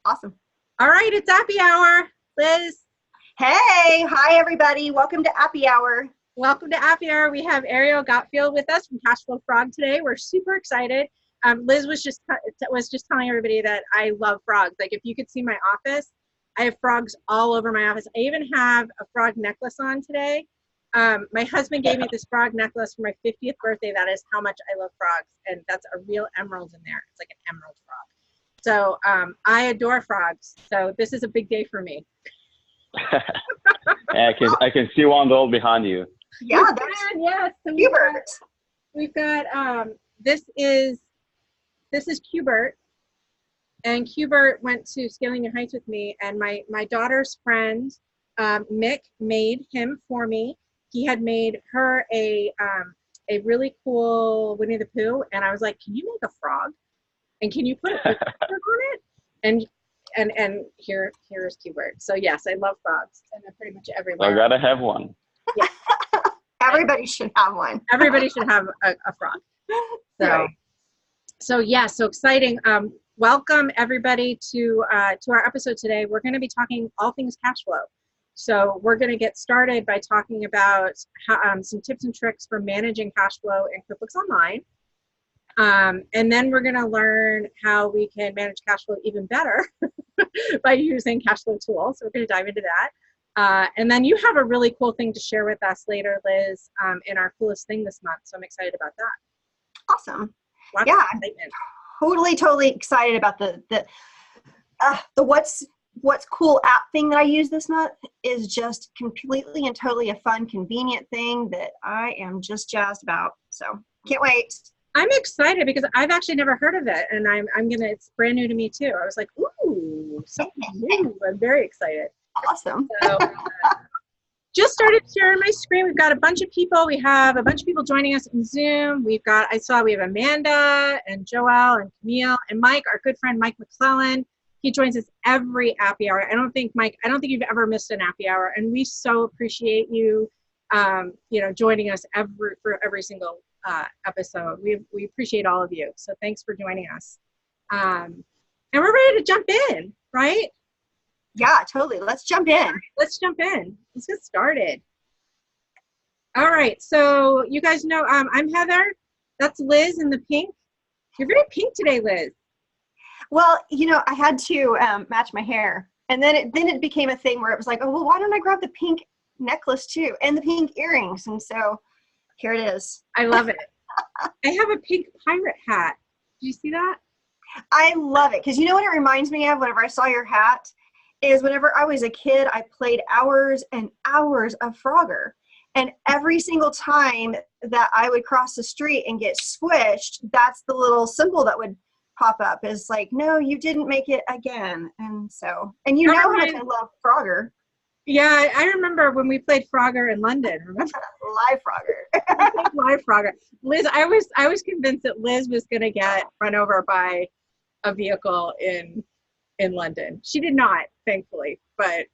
Awesome. All right, it's happy hour. Liz. Hey, hi everybody. Welcome to Happy Hour. Welcome to Happy Hour. We have Ariel Gottfield with us from CashFlowFrog today. We're super excited. Liz was just telling everybody that I love frogs. Like if you could see my office, I have frogs all over my office. I even have a frog necklace on today. My husband gave me this frog necklace for my 50th birthday. That is how much I love frogs. And that's a real emerald in there. It's like an emerald frog. So I adore frogs. So this is a big day for me. Yeah, I can see one doll behind you. Yeah, yes. So we've got this is Qbert, and Qbert went to Scaling New Heights with me, and my daughter's friend Mick made him for me. He had made her a really cool Winnie the Pooh, and I was like, can you make a frog? And can you put a picture on it? And here's Qbert. So yes, I love frogs, and they're pretty much everywhere. I gotta have one. Yeah. Everybody should have one. Everybody should have a frog. So, right. So yeah, so exciting. Welcome everybody to our episode today. We're going to be talking all things cash flow. So we're going to get started by talking about some tips and tricks for managing cash flow in QuickBooks Online. And then we're going to learn how we can manage cash flow even better by using cash flow tools. So we're going to dive into that. And then you have a really cool thing to share with us later, Liz, in our coolest thing this month. So I'm excited about that. Awesome. Yeah, I'm totally excited about the what's cool app thing that I use this month is just completely and totally a fun, convenient thing that I am just jazzed about. So can't wait. I'm excited because I've actually never heard of it, and it's brand new to me too. I was like, ooh, something new. I'm very excited. Awesome. So, just started sharing my screen. We've got a bunch of people. We have a bunch of people joining us in Zoom. We have Amanda and Joelle and Camille and Mike, our good friend Mike McClellan. He joins us every happy hour. I don't think you've ever missed an happy hour, and we so appreciate you, joining us for every single episode. We appreciate all of you. So thanks for joining us. And we're ready to jump in, right? Yeah, totally. Let's jump in. Let's get started. All right. So you guys know I'm Heather. That's Liz in the pink. You're very pink today, Liz. Well, I had to match my hair. And then it became a thing where it was like, oh, well, why don't I grab the pink necklace too and the pink earrings? And so here it is. I love it. I have a pink pirate hat. Did you see that? I love it. Because you know what it reminds me of whenever I saw your hat is whenever I was a kid, I played hours and hours of Frogger. And every single time that I would cross the street and get squished, that's the little symbol that would pop up is like, no, you didn't make it again. And you know how much I love Frogger. Yeah, I remember when we played Frogger in London. Remember? Live Frogger. Live Frogger. Liz, I was convinced that Liz was going to get run over by a vehicle in London. She did not, thankfully, but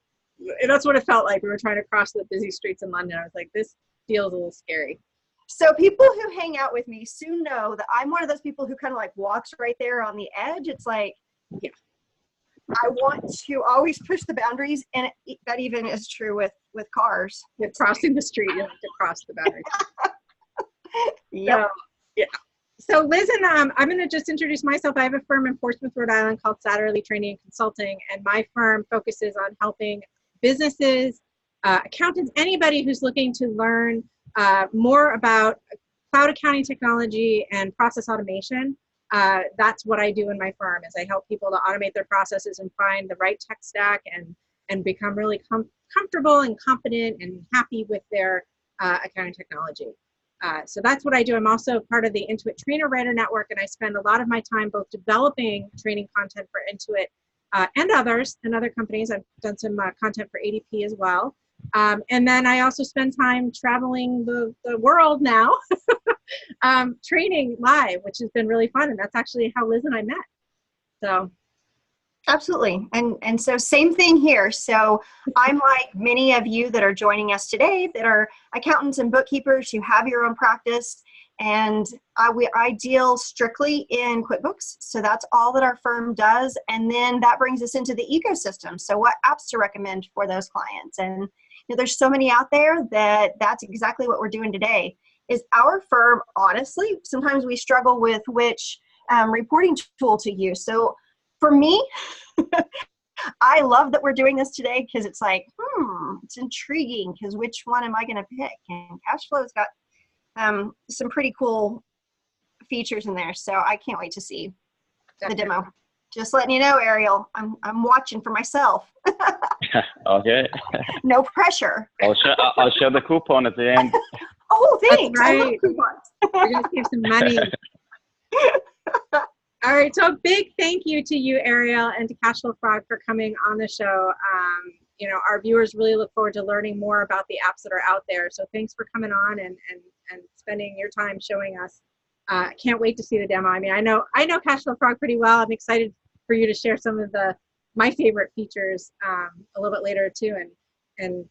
that's what it felt like. We were trying to cross the busy streets in London. I was like, this feels a little scary. So people who hang out with me soon know that I'm one of those people who kind of like walks right there on the edge. It's like, yeah. I want to always push the boundaries, and that even is true with cars. With crossing the street, you have to cross the boundaries. Yep. So, yeah. So Liz and I'm going to just introduce myself. I have a firm in Portsmouth, Rhode Island called Satterley Training and Consulting, and my firm focuses on helping businesses, accountants, anybody who's looking to learn more about cloud accounting technology and process automation. That's what I do in my firm is I help people to automate their processes and find the right tech stack and become really comfortable and competent and happy with their accounting technology. So that's what I do. I'm also part of the Intuit Trainer Writer Network, and I spend a lot of my time both developing training content for Intuit and other companies. I've done some content for ADP as well. And then I also spend time traveling the world now, training live, which has been really fun. And that's actually how Liz and I met. So. Absolutely. And so same thing here. So I'm like many of you that are joining us today that are accountants and bookkeepers who have your own practice. And I deal strictly in QuickBooks. So that's all that our firm does. And then that brings us into the ecosystem. So what apps to recommend for those clients. And there's so many out there that's exactly what we're doing today. Is our firm, honestly, sometimes we struggle with which reporting tool to use. So for me, I love that we're doing this today because it's like, it's intriguing because which one am I going to pick? And CashFlow's got some pretty cool features in there. So I can't wait to see the demo. Just letting you know, Ariel, I'm watching for myself. Okay. No pressure. I'll share the coupon at the end. Oh, thanks. That's right. I love coupons. We're going to save some money. All right, so a big thank you to you, Ariel, and to CashFlowFrog for coming on the show. Our viewers really look forward to learning more about the apps that are out there. So thanks for coming on and spending your time showing us. Can't wait to see the demo. I mean, I know CashFlowFrog pretty well. I'm excited for you to share some of my favorite features a little bit later too, and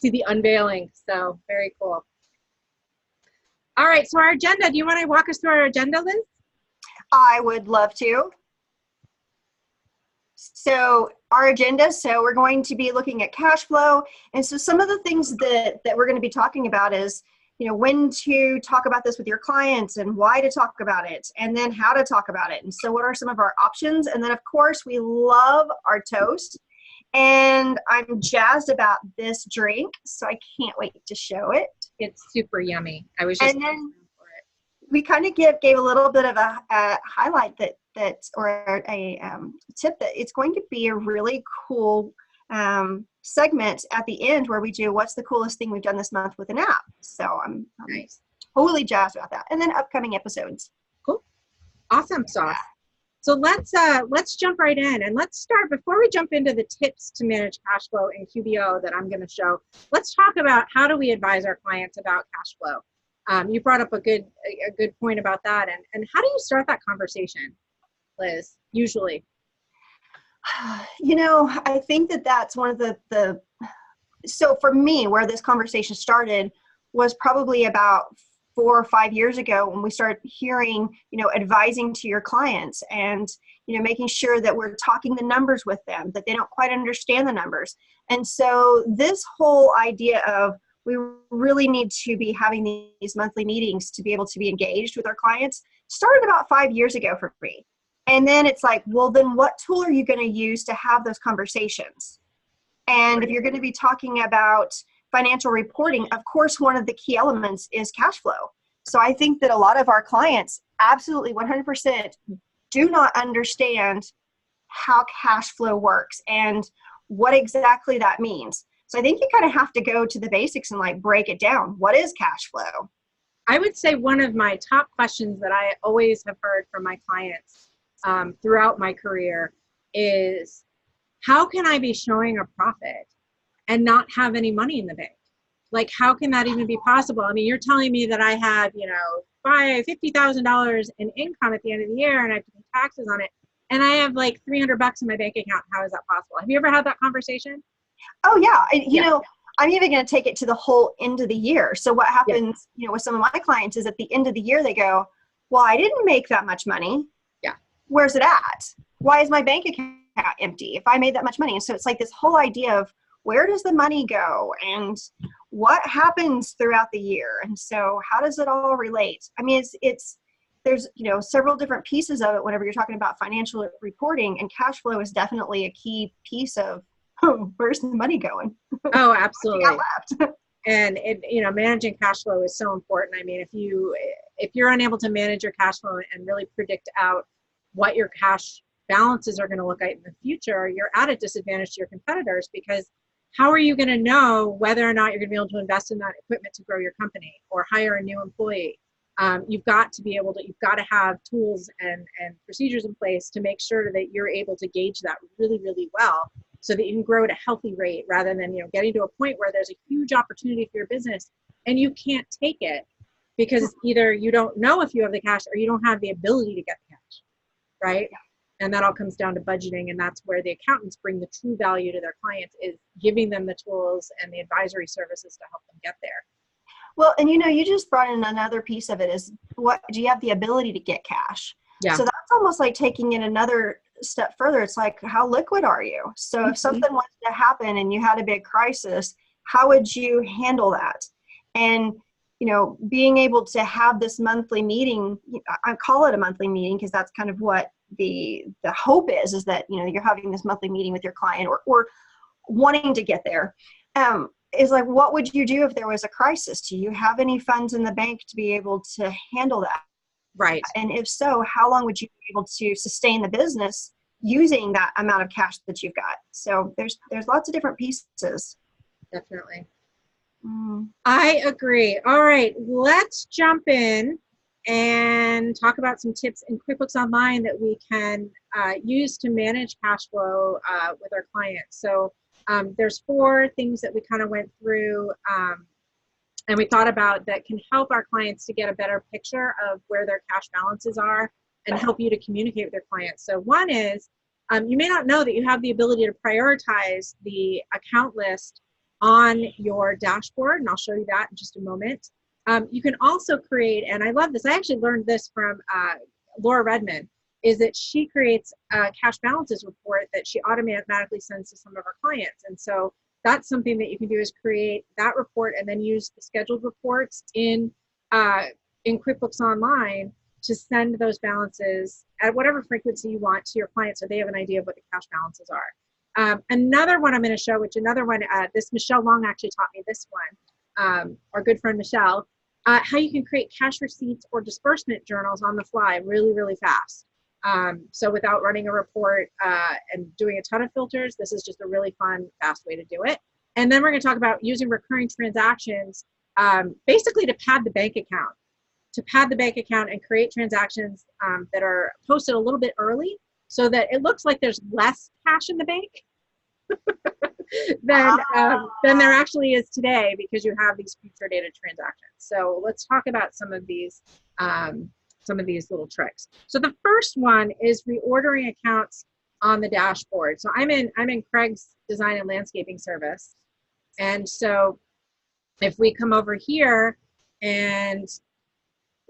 see the unveiling. So very cool. All right, so our agenda. Do you want to walk us through our agenda, Liz? I would love to. So our agenda, so we're going to be looking at cash flow. And so some of the things that we're going to be talking about is, when to talk about this with your clients and why to talk about it, and then how to talk about it. And so what are some of our options? And then of course, we love our toast. And I'm jazzed about this drink, so I can't wait to show it. It's super yummy. I was just. And then we kind of gave a little bit of a highlight or a tip that it's going to be a really cool segment at the end where we do what's the coolest thing we've done this month with an app. So I'm nice. Totally jazzed about that. And then upcoming episodes. Cool. Awesome sauce. So let's jump right in, and let's start before we jump into the tips to manage cash flow in QBO that I'm going to show. Let's talk about how do we advise our clients about cash flow. You brought up a good point about that, and how do you start that conversation, Liz? Usually, I think that's one of so for me, where this conversation started was probably about 4 or 5 years ago when we started hearing, advising to your clients and, making sure that we're talking the numbers with them, that they don't quite understand the numbers. And so this whole idea of we really need to be having these monthly meetings to be able to be engaged with our clients started about 5 years ago for me. And then it's like, well, then what tool are you going to use to have those conversations? And if you're going to be talking about financial reporting, of course, one of the key elements is cash flow. So I think that a lot of our clients absolutely 100% do not understand how cash flow works and what exactly that means. So I think you kind of have to go to the basics and break it down. What is cash flow? I would say one of my top questions that I always have heard from my clients throughout my career is, how can I be showing a profit and not have any money in the bank? How can that even be possible? I mean, you're telling me that I have, $50,000 in income at the end of the year and I have to pay taxes on it, and I have $300 in my bank account. How is that possible? Have you ever had that conversation? Oh, yeah. I'm even going to take it to the whole end of the year. So what happens, with some of my clients is at the end of the year, they go, well, I didn't make that much money. Yeah. Where's it at? Why is my bank account empty if I made that much money? And so it's this whole idea of where does the money go and what happens throughout the year? And so how does it all relate? I mean, there's, several different pieces of it whenever you're talking about financial reporting, and cash flow is definitely a key piece of where's the money going? Oh, absolutely. And managing cash flow is so important. I mean, if you're unable to manage your cash flow and really predict out what your cash balances are going to look like in the future, you're at a disadvantage to your competitors, because how are you going to know whether or not you're going to be able to invest in that equipment to grow your company or hire a new employee? You've got to have tools and procedures in place to make sure that you're able to gauge that really, really well, so that you can grow at a healthy rate, rather than getting to a point where there's a huge opportunity for your business and you can't take it because either you don't know if you have the cash or you don't have the ability to get the cash, right? And that all comes down to budgeting, and that's where the accountants bring the true value to their clients, is giving them the tools and the advisory services to help them get there. Well, and you just brought in another piece of it is what do you have the ability to get cash? Yeah. So that's almost like taking it another step further. It's like, how liquid are you? So if something was to happen and you had a big crisis, how would you handle that? And being able to have this monthly meeting, I call it a monthly meeting because that's kind of what the hope is that you're having this monthly meeting with your client or wanting to get there. Is like, what would you do if there was a crisis? Do you have any funds in the bank to be able to handle that? Right. And if so, how long would you be able to sustain the business using that amount of cash that you've got? So there's lots of different pieces. Definitely. Mm. I agree. All right, let's jump in and talk about some tips in QuickBooks Online that we can use to manage cash flow with our clients. So there's 4 things that we kind of went through and we thought about that can help our clients to get a better picture of where their cash balances are and help you to communicate with your clients. So one is, you may not know that you have the ability to prioritize the account list on your dashboard, and I'll show you that in just a moment. You can also create, and I love this, I actually learned this from Laura Redmond, is that she creates a cash balances report that she automatically sends to some of her clients. And so that's something that you can do, is create that report and then use the scheduled reports in QuickBooks Online to send those balances at whatever frequency you want to your clients so they have an idea of what the cash balances are. Another one I'm going to show, this Michelle Long actually taught me this one, our good friend Michelle, how you can create cash receipts or disbursement journals on the fly really, really fast. So without running a report and doing a ton of filters, this is just a really fun, fast way to do it. And then we're going to talk about using recurring transactions, basically to pad the bank account. And create transactions that are posted a little bit early so that it looks like there's less cash in the bank than there actually is today, because you have these future dated transactions. So let's talk about some of these little tricks. So the first one is reordering accounts on the dashboard. So I'm in Craig's design and landscaping service. And so if we come over here and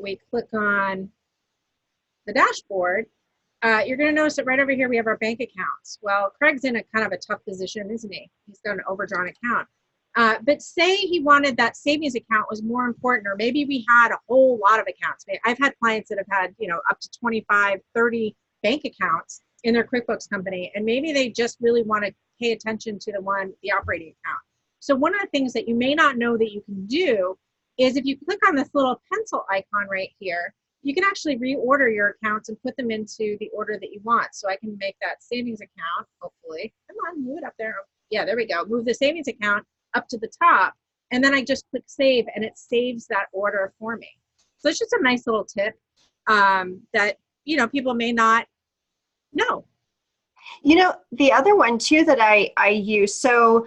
we click on the dashboard, you're going to notice that right over here we have our bank accounts. Well, Craig's in a kind of a tough position, isn't he? He's got an overdrawn account. But say he wanted that savings account was more important, or maybe we had a whole lot of accounts. I've had clients that have had, up to 25, 30 bank accounts in their QuickBooks company, and maybe they just really want to pay attention to the operating account. So one of the things that you may not know that you can do is if you click on this little pencil icon right here, you can actually reorder your accounts and put them into the order that you want. So I can make that savings account, hopefully, come on, move it up there. Yeah, there we go. Move the savings account up to the top, and then I just click save and it saves that order for me. So it's just a nice little tip that, people may not know. The other one too that I use, so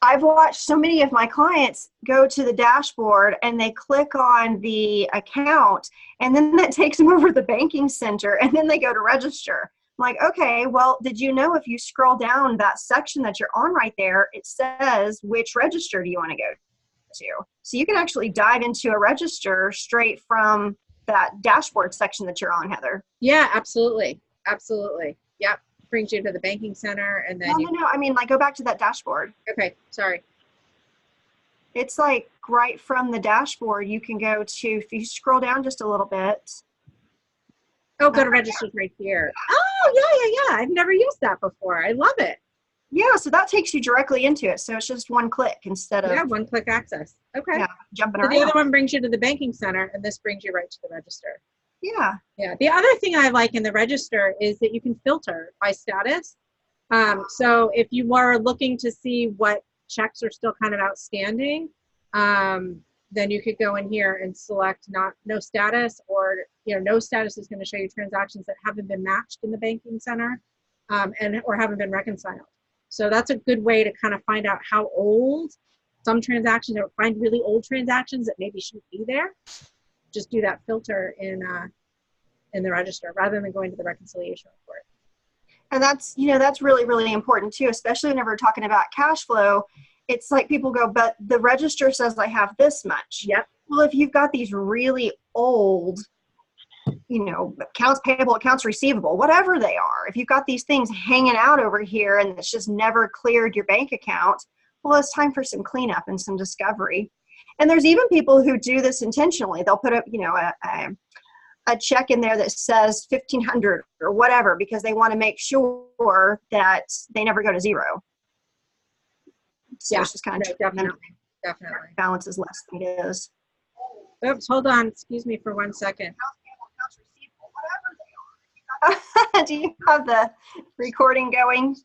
I've watched so many of my clients go to the dashboard and they click on the account, and then that takes them over to the banking center, and then they go to register. I'm like, okay, well, did you know if you scroll down that section that you're on right there, it says which register do you want to go to? So you can actually dive into a register straight from that dashboard section that you're on, Heather. Yeah, absolutely. Absolutely. Yep. Brings you to the banking center, and then No. I mean, like, go back to that dashboard. Okay, sorry. It's like right from the dashboard, you can go to, if you scroll down just a little bit. Oh, go to registers right here. Oh, yeah. I've never used that before. I love it. Yeah, so that takes you directly into it. So it's just one click instead of one-click access. Okay. Yeah, jumping So around. the other one brings you to the banking center, and this brings you right to the register. Yeah. Yeah. The other thing I like in the register is that you can filter by status. So if you are looking to see what checks are still kind of outstanding, then you could go in here and select no status, or no status is going to show you transactions that haven't been matched in the banking center or haven't been reconciled. So that's a good way to kind of find out how old some transactions, or find really old transactions that maybe shouldn't be there. Just do that filter in the register rather than going to the reconciliation report. And that's really, really important too, especially whenever we're talking about cash flow. it's like people go, but the register says I have this much. Yep. Well, if you've got these really old, you know, accounts payable, accounts receivable, whatever they are, if you've got these things hanging out over here and it's just never cleared your bank account, well, it's time for some cleanup and some discovery. And there's even people who do this intentionally. They'll put a check in there that says 1,500 or whatever because they want to make sure that they never go to zero. So it's just kind of definitely. balance is less than it is. Oops, hold on. Excuse me for 1 second. Do you have the recording going?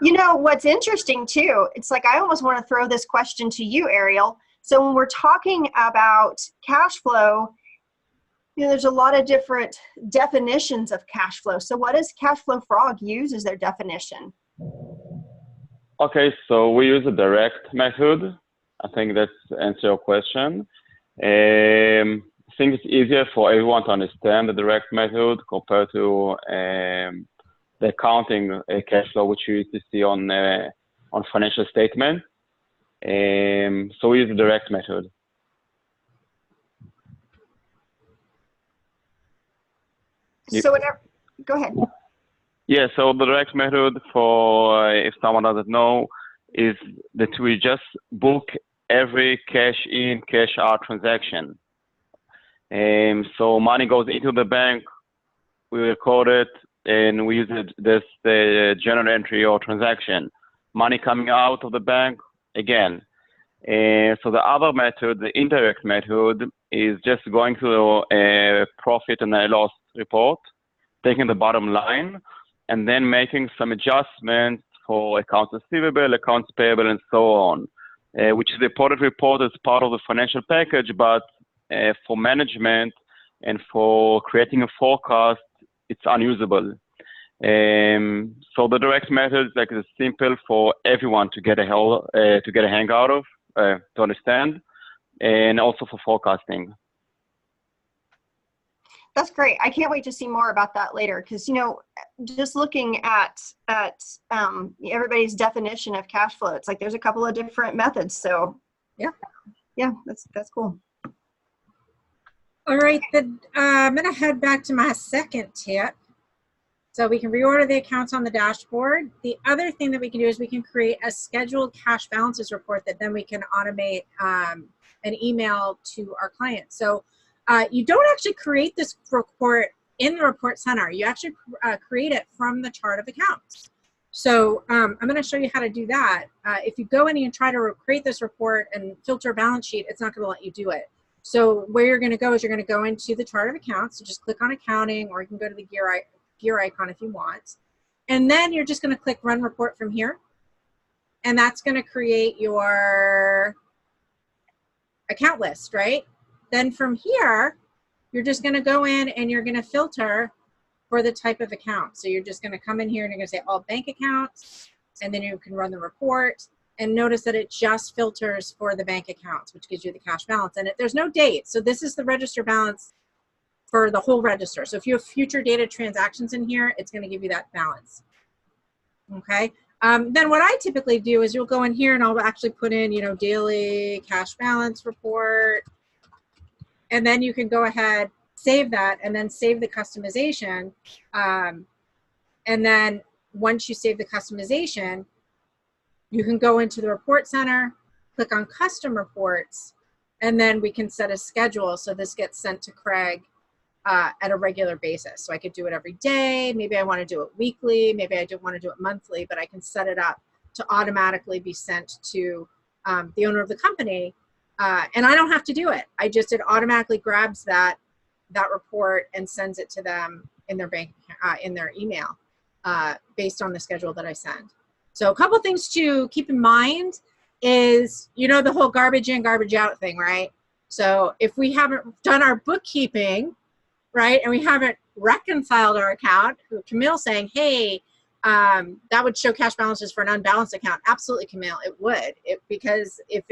You know, what's interesting too, it's like I almost want to throw this question to you, Ariel. So when we're talking about cash flow, you know, there's a lot of different definitions of cash flow. So what does CashFlowFrog use as their definition? Okay, so we use a direct method. I think that's answer your question. I think it's easier for everyone to understand the direct method compared to the accounting cash flow, which you used to see on financial statement. So we use the direct method. So whenever, go ahead. Yeah, so the direct method for, if someone doesn't know, is that we just book every cash in, cash out transaction. So money goes into the bank, we record it, and we use it, this the journal entry or transaction. Money coming out of the bank, again. So the other method, the indirect method, is just going through a profit and a loss report, taking the bottom line, and then making some adjustments for accounts receivable, accounts payable, and so on, which is reported as part of the financial package, but for management and for creating a forecast, it's unusable. So the direct method is like it's simple for everyone to get a hang out of, to understand, and also for forecasting. That's great. I can't wait to see more about that later because, you know, just looking at everybody's definition of cash flow, it's like there's a couple of different methods. So yeah, that's cool. All right, I'm going to head back to my second tip. So we can reorder the accounts on the dashboard. The other thing that we can do is we can create a scheduled cash balances report that then we can automate an email to our clients. So you don't actually create this report in the report center. You actually create it from the chart of accounts. So I'm going to show you how to do that. If you go in and try to create this report and filter a balance sheet, it's not going to let you do it. So where you're going to go is you're going to go into the chart of accounts. So just click on accounting, or you can go to the gear icon if you want. And then you're just going to click run report from here. And that's going to create your account list, right? Then from here, you're just going to go in and you're going to filter for the type of account. So you're just going to come in here and you're going to say all bank accounts, and then you can run the report. And notice that it just filters for the bank accounts, which gives you the cash balance. And there's no date. So this is the register balance for the whole register. So if you have future dated transactions in here, it's going to give you that balance. Okay. Then what I typically do is you'll go in here and I'll actually put in, you know, daily cash balance report. And then you can go ahead, save that, and then save the customization. And then once you save the customization, you can go into the report center, click on custom reports, and then we can set a schedule. So this gets sent to Craig at a regular basis. So I could do it every day. Maybe I want to do it weekly. Maybe I don't want to do it monthly, but I can set it up to automatically be sent to the owner of the company. And I don't have to do it. It automatically grabs that report and sends it to them in their bank, in their email, based on the schedule that I send. So a couple things to keep in mind is, you know, the whole garbage in, garbage out thing, right? So if we haven't done our bookkeeping, right, and we haven't reconciled our account, Camille's saying, hey, that would show cash balances for an unbalanced account. Absolutely, Camille, it would. Because if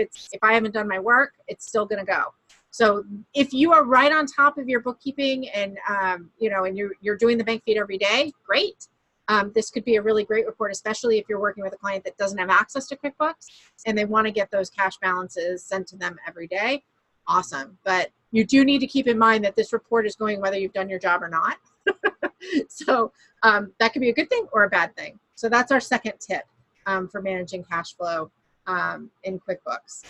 I haven't done my work, it's still going to go. So if you are right on top of your bookkeeping and you know, and you're doing the bank feed every day, great. this could be a really great report, especially if you're working with a client that doesn't have access to QuickBooks and they want to get those cash balances sent to them every day. Awesome. But you do need to keep in mind that this report is going whether you've done your job or not. So that could be a good thing or a bad thing. So that's our second tip for managing cash flow in QuickBooks.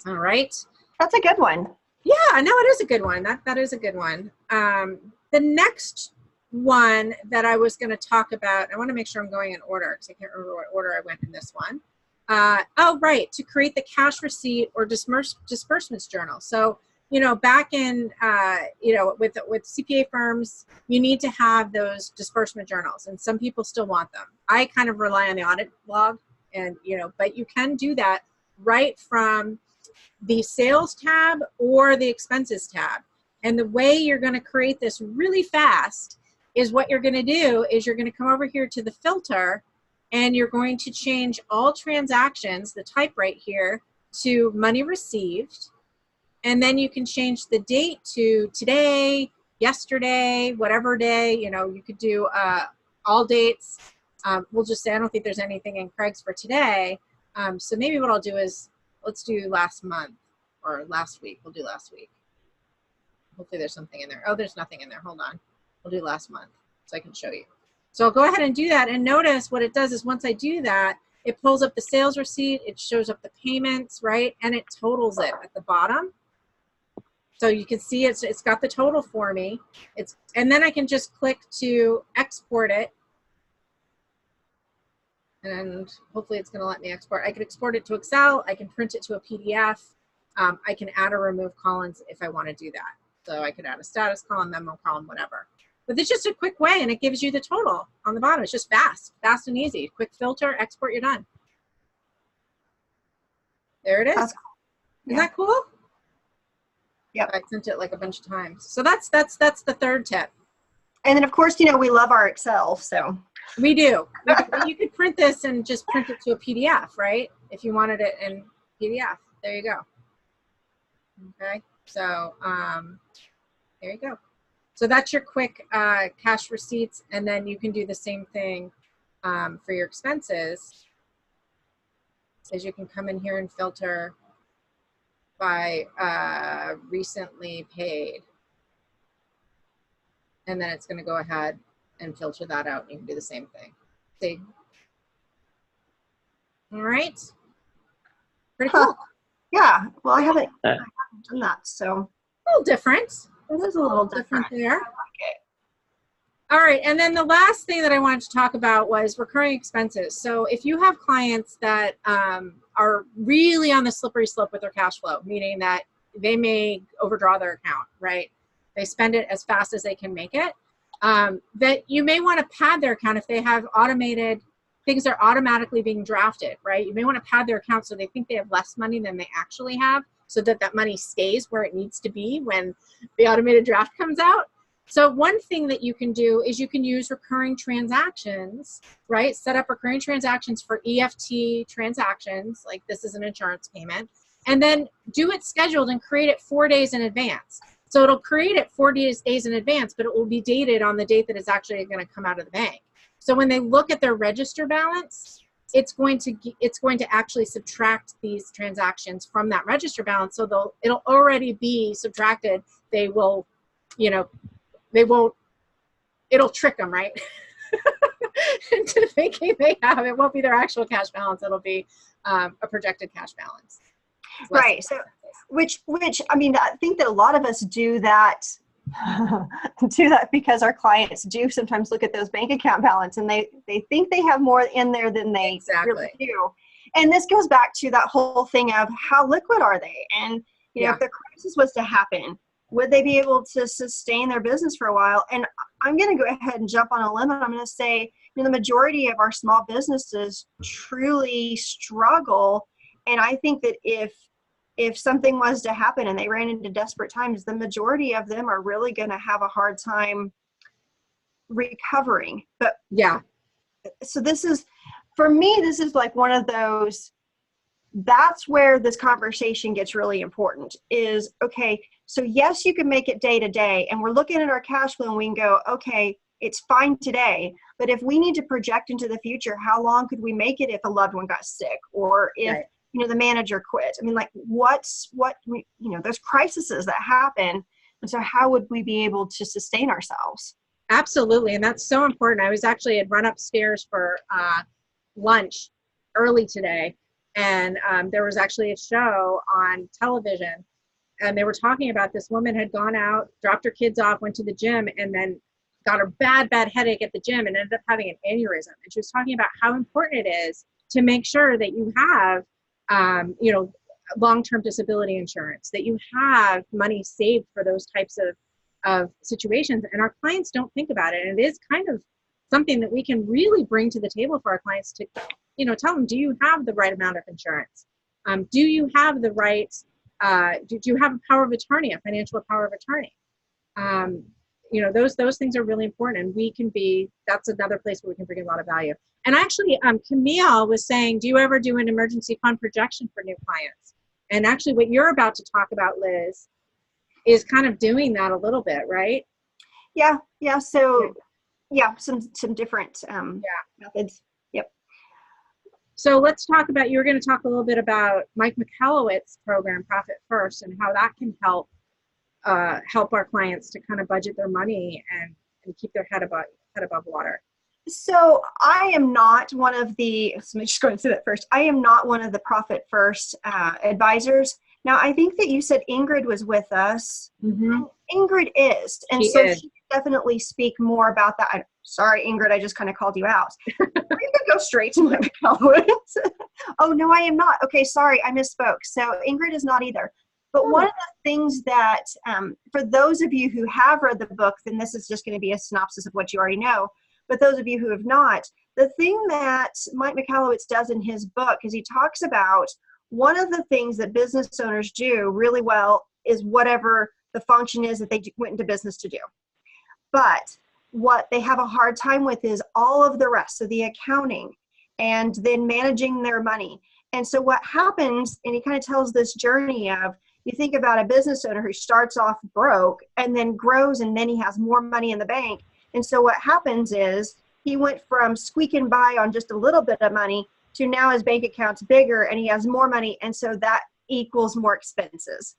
All right. That's a good one. Yeah, no, it is a good one. That is a good one. The next one that I was going to talk about, I want to make sure I'm going in order because I can't remember what order I went in this one. Oh, right, to create the cash receipt or disbursements journal. So, you know, back in, you know, with CPA firms, you need to have those disbursement journals, and some people still want them. I kind of rely on the audit log, and, you know, but you can do that right from the sales tab or the expenses tab. And the way you're going to create this really fast is what you're going to do is you're going to come over here to the filter and you're going to change all transactions, the type right here, to money received. And then you can change the date to today, yesterday, whatever day. You know, you could do all dates. We'll just say I don't think there's anything in Craig's for today. So maybe what I'll do is let's do last month or last week. We'll do last week. Hopefully there's something in there. Oh, there's nothing in there. Hold on. We'll do last month so I can show you. So I'll go ahead and do that, and notice what it does is once I do that, it pulls up the sales receipt, it shows up the payments, right? And it totals it at the bottom. So you can see it's got the total for me. And then I can just click to export it. And hopefully it's going to let me export. I can export it to Excel. I can print it to a PDF. I can add or remove columns if I want to do that. So I could add a status column, memo column, whatever. But it's just a quick way, and it gives you the total on the bottom. It's just fast and easy. Quick filter, export, you're done. There it is. That's cool. Isn't that cool? Yep. I sent it like a bunch of times. So that's the third tip. And then of course, you know, we love our Excel, so. We do. You could print this and just print it to a PDF, right? If you wanted it in PDF. There you go. Okay. So there you go. So that's your quick cash receipts, and then you can do the same thing for your expenses. As you can come in here and filter by recently paid, and then it's going to go ahead and filter that out. You can do the same thing. See? All right. Pretty cool. Yeah. Well, I haven't done that, so. A little different. It is a little different there. I like it. All right, and then the last thing that I wanted to talk about was recurring expenses. So if you have clients that are really on the slippery slope with their cash flow, meaning that they may overdraw their account, right? They spend it as fast as they can make it. That you may want to pad their account if they have automated things are automatically being drafted, right? You may want to pad their account so they think they have less money than they actually have, so that that money stays where it needs to be when the automated draft comes out. So one thing that you can do is you can use recurring transactions, right? Set up recurring transactions for EFT transactions, like this is an insurance payment, and then do it scheduled and create it 4 days in advance. So it'll create it 4 days in advance, but it will be dated on the date that it's actually going to come out of the bank. So when they look at their register balance, it's going to actually subtract these transactions from that register balance. So it'll already be subtracted. They will, you know, it'll trick them, right? Into thinking they have, it won't be their actual cash balance. It'll be a projected cash balance. Right. So, which, I mean, I think that a lot of us do that, because our clients do sometimes look at those bank account balance and they think they have more in there than they really do. And this goes back to that whole thing of how liquid are they? And, you know, if the crisis was to happen, would they be able to sustain their business for a while? And I'm going to go ahead and jump on a limb. I'm going to say, you know, the majority of our small businesses truly struggle. And I think that if something was to happen and they ran into desperate times, the majority of them are really going to have a hard time recovering. But yeah, so this is, for me, this is like one of those, that's where this conversation gets really important is, okay, so yes, you can make it day to day, and we're looking at our cash flow and we can go, okay, it's fine today, But if we need to project into the future, how long could we make it if a loved one got sick, or if Right. the manager quit? I mean, like, there's crises that happen. And so how would we be able to sustain ourselves? Absolutely. And that's so important. I was actually had run upstairs for lunch early today. And there was actually a show on television. And they were talking about this woman had gone out, dropped her kids off, went to the gym, and then got a bad headache at the gym and ended up having an aneurysm. And she was talking about how important it is to make sure that you have, long-term disability insurance, that you have money saved for those types of situations. And our clients don't think about it. And it is kind of something that we can really bring to the table for our clients to, tell them, do you have the right amount of insurance? Do you have the right, do you have a power of attorney, a financial power of attorney? Those things are really important, and that's another place where we can bring a lot of value. And actually, Camille was saying, do you ever do an emergency fund projection for new clients? And actually what you're about to talk about, Liz, is kind of doing that a little bit, right? Yeah. So some different methods. Yep. So let's talk about, you were going to talk a little bit about Mike McCallowitz's program, Profit First, and how that can help our clients to kind of budget their money and keep their head above water. So I am not one of the, so let me just go into that first. I am not one of the Profit First advisors. Now, I think that you said Ingrid was with us. Mm-hmm. Ingrid is. And She she can definitely speak more about that. Sorry, Ingrid, I just kind of called you out. You can go straight to Mike McCallowitz. Oh, no, I am not. Okay, sorry, I misspoke. So Ingrid is not either. But one of the things that, for those of you who have read the book, then this is just going to be a synopsis of what you already know. But those of you who have not, the thing that Mike McCallowitz does in his book is he talks about one of the things that business owners do really well is whatever the function is that they went into business to do. But what they have a hard time with is all of the rest, so the accounting and then managing their money. And so what happens, and he kind of tells this journey of, you think about a business owner who starts off broke and then grows, and then he has more money in the bank. And so what happens is he went from squeaking by on just a little bit of money to now his bank account's bigger and he has more money. And so that equals more expenses.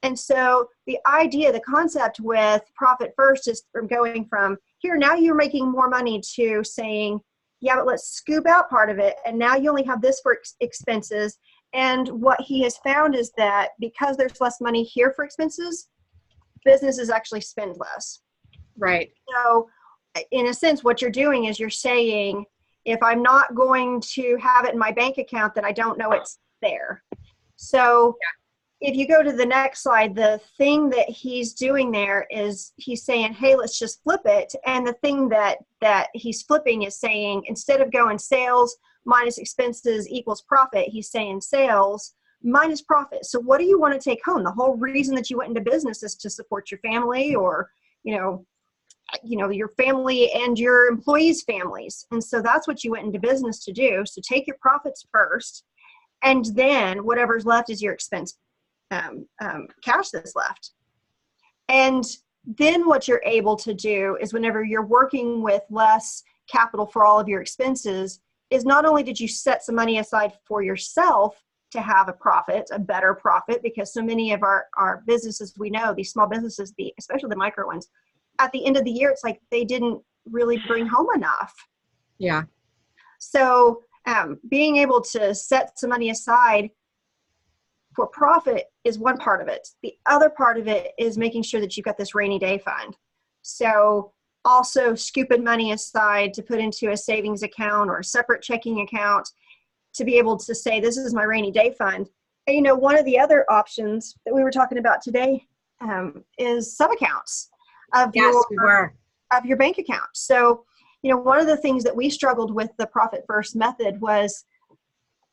And so the idea, the concept with Profit First is from going from here, now you're making more money, to saying, yeah, but let's scoop out part of it. And now you only have this for expenses. And what he has found is that because there's less money here for expenses, businesses actually spend less. Right. So in a sense, what you're doing is you're saying, if I'm not going to have it in my bank account, then I don't know it's there. So if you go to the next slide, the thing that he's doing there is he's saying, hey, let's just flip it. And the thing that he's flipping is saying, instead of going sales minus expenses equals profit, he's saying sales minus profit. So what do you want to take home? The whole reason that you went into business is to support your family, or, your family and your employees' families. And so that's what you went into business to do. So take your profits first, and then whatever's left is your expense cash that's left. And then what you're able to do is, whenever you're working with less capital for all of your expenses, is not only did you set some money aside for yourself to have a profit, a better profit, because so many of our businesses, we know, these small businesses, especially the micro ones, at the end of the year, it's like they didn't really bring home enough. Yeah. So being able to set some money aside for profit is one part of it. The other part of it is making sure that you've got this rainy day fund. So also scooping money aside to put into a savings account or a separate checking account to be able to say, this is my rainy day fund. And, one of the other options that we were talking about today is sub-accounts of your bank account. So, one of the things that we struggled with the Profit First method was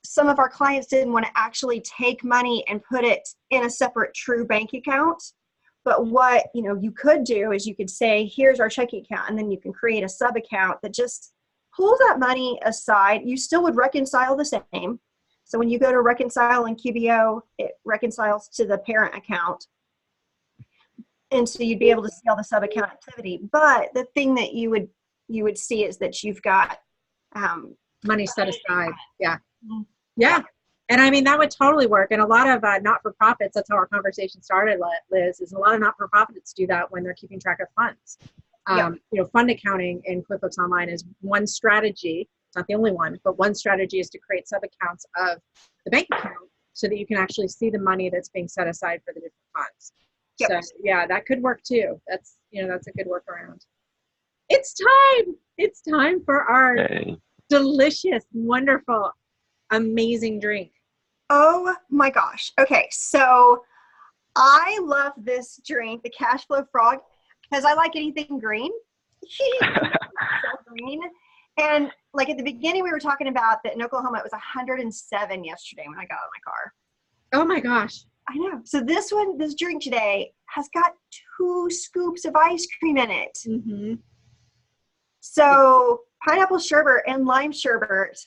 some of our clients didn't want to actually take money and put it in a separate true bank account. But what, you could do is you could say, here's our checking account, and then you can create a sub account that just pulls that money aside. You still would reconcile the same. So when you go to reconcile in QBO, it reconciles to the parent account. And so you'd be able to see all the sub account activity. But the thing that you would you would see is that you've got money set aside. Yeah. Yeah. And I mean, that would totally work. And a lot of not-for-profits, that's how our conversation started, Liz, is a lot of not-for-profits do that when they're keeping track of funds. Fund accounting in QuickBooks Online is one strategy. It's not the only one, but one strategy is to create sub-accounts of the bank account so that you can actually see the money that's being set aside for the different funds. Yep. So yeah, that could work too. That's a good workaround. It's time. It's time for our delicious, wonderful, amazing drink. Oh my gosh. Okay, so I love this drink, the CashFlowFrog, because I like anything green. So green. And like at the beginning, we were talking about that in Oklahoma, it was 107 yesterday when I got out of my car. Oh my gosh. I know. So this drink today has got 2 scoops of ice cream in it. Mm-hmm. So pineapple sherbet and lime sherbet.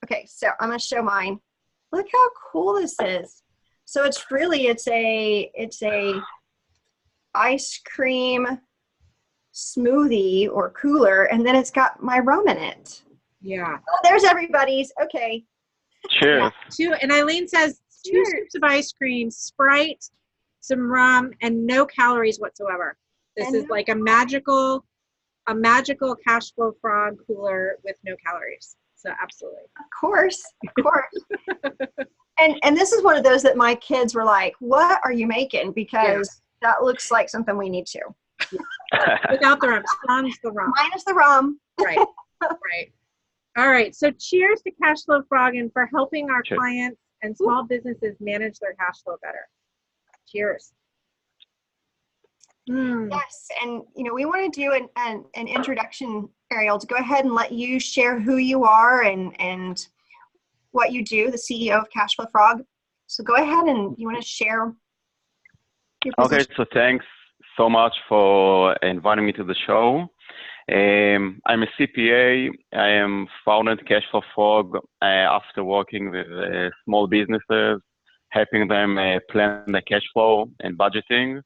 Okay, so I'm going to show mine. Look how cool this is. So it's a ice cream smoothie or cooler, and then it's got my rum in it. Yeah. Oh, there's everybody's. Okay. Cheers. And Eileen says 2 scoops of ice cream, Sprite, some rum, and no calories whatsoever. This is like a magical CashFlowFrog cooler with no calories. So absolutely. Of course. And this is one of those that my kids were like, "What are you making?" Because that looks like something we need to. Yeah. Without the rum, sans the rum. Minus the rum. Right. Right. All right. So cheers to CashFlowFrog and for helping our clients and small businesses manage their cash flow better. Cheers. Yes, and we want to do an introduction, Ariel, to go ahead and let you share who you are and what you do, the CEO of CashFlowFrog. So go ahead and you want to share your position. Okay, so thanks so much for inviting me to the show. I'm a CPA. I am founded CashFlowFrog after working with small businesses, helping them plan their cash flow and budgeting.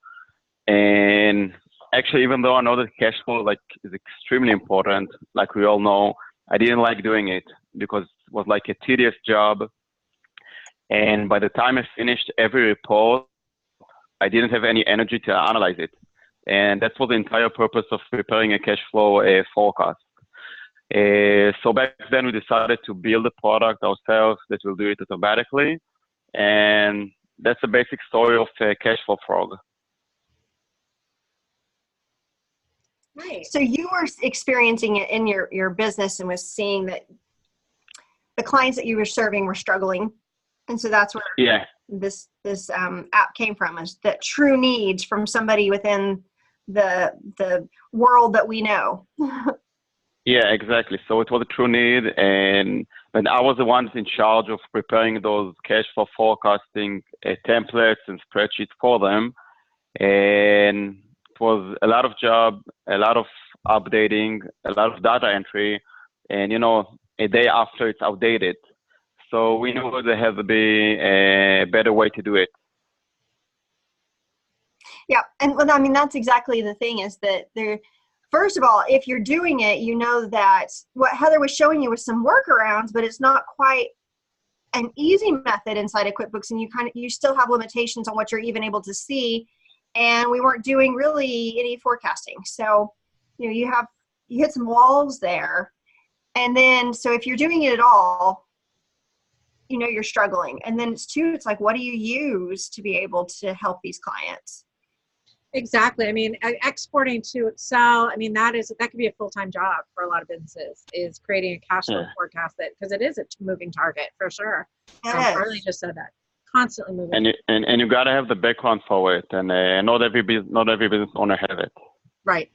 And actually, even though I know that cash flow is extremely important, like we all know, I didn't like doing it because it was like a tedious job. And by the time I finished every report, I didn't have any energy to analyze it. And that's what the entire purpose of preparing a cash flow forecast. So back then we decided to build a product ourselves that will do it automatically. And that's the basic story of CashFlowFrog. Right. So you were experiencing it in your business and was seeing that the clients that you were serving were struggling. And so that's where this app came from, is that true needs from somebody within the world that we know. Yeah, exactly. So it was a true need, and I was the one in charge of preparing those cash flow forecasting templates and spreadsheets for them. And it was a lot of job, a lot of updating, a lot of data entry, and a day after it's outdated. So we knew there had to be a better way to do it. Yeah, and well, I mean, that's exactly the thing, is that first of all, if you're doing it, you know that what Heather was showing you was some workarounds, but it's not quite an easy method inside of QuickBooks, and you still have limitations on what you're even able to see. And we weren't doing really any forecasting. So, you hit some walls there. And then, so if you're doing it at all, you're struggling. And then it's like, what do you use to be able to help these clients? Exactly. I mean, exporting to Excel, I mean, that could be a full-time job for a lot of businesses, is creating a cash flow forecast, because it is a moving target for sure. Carly just said that. Constantly moving. And you got to have the background for it, and not every business owner has it. Right.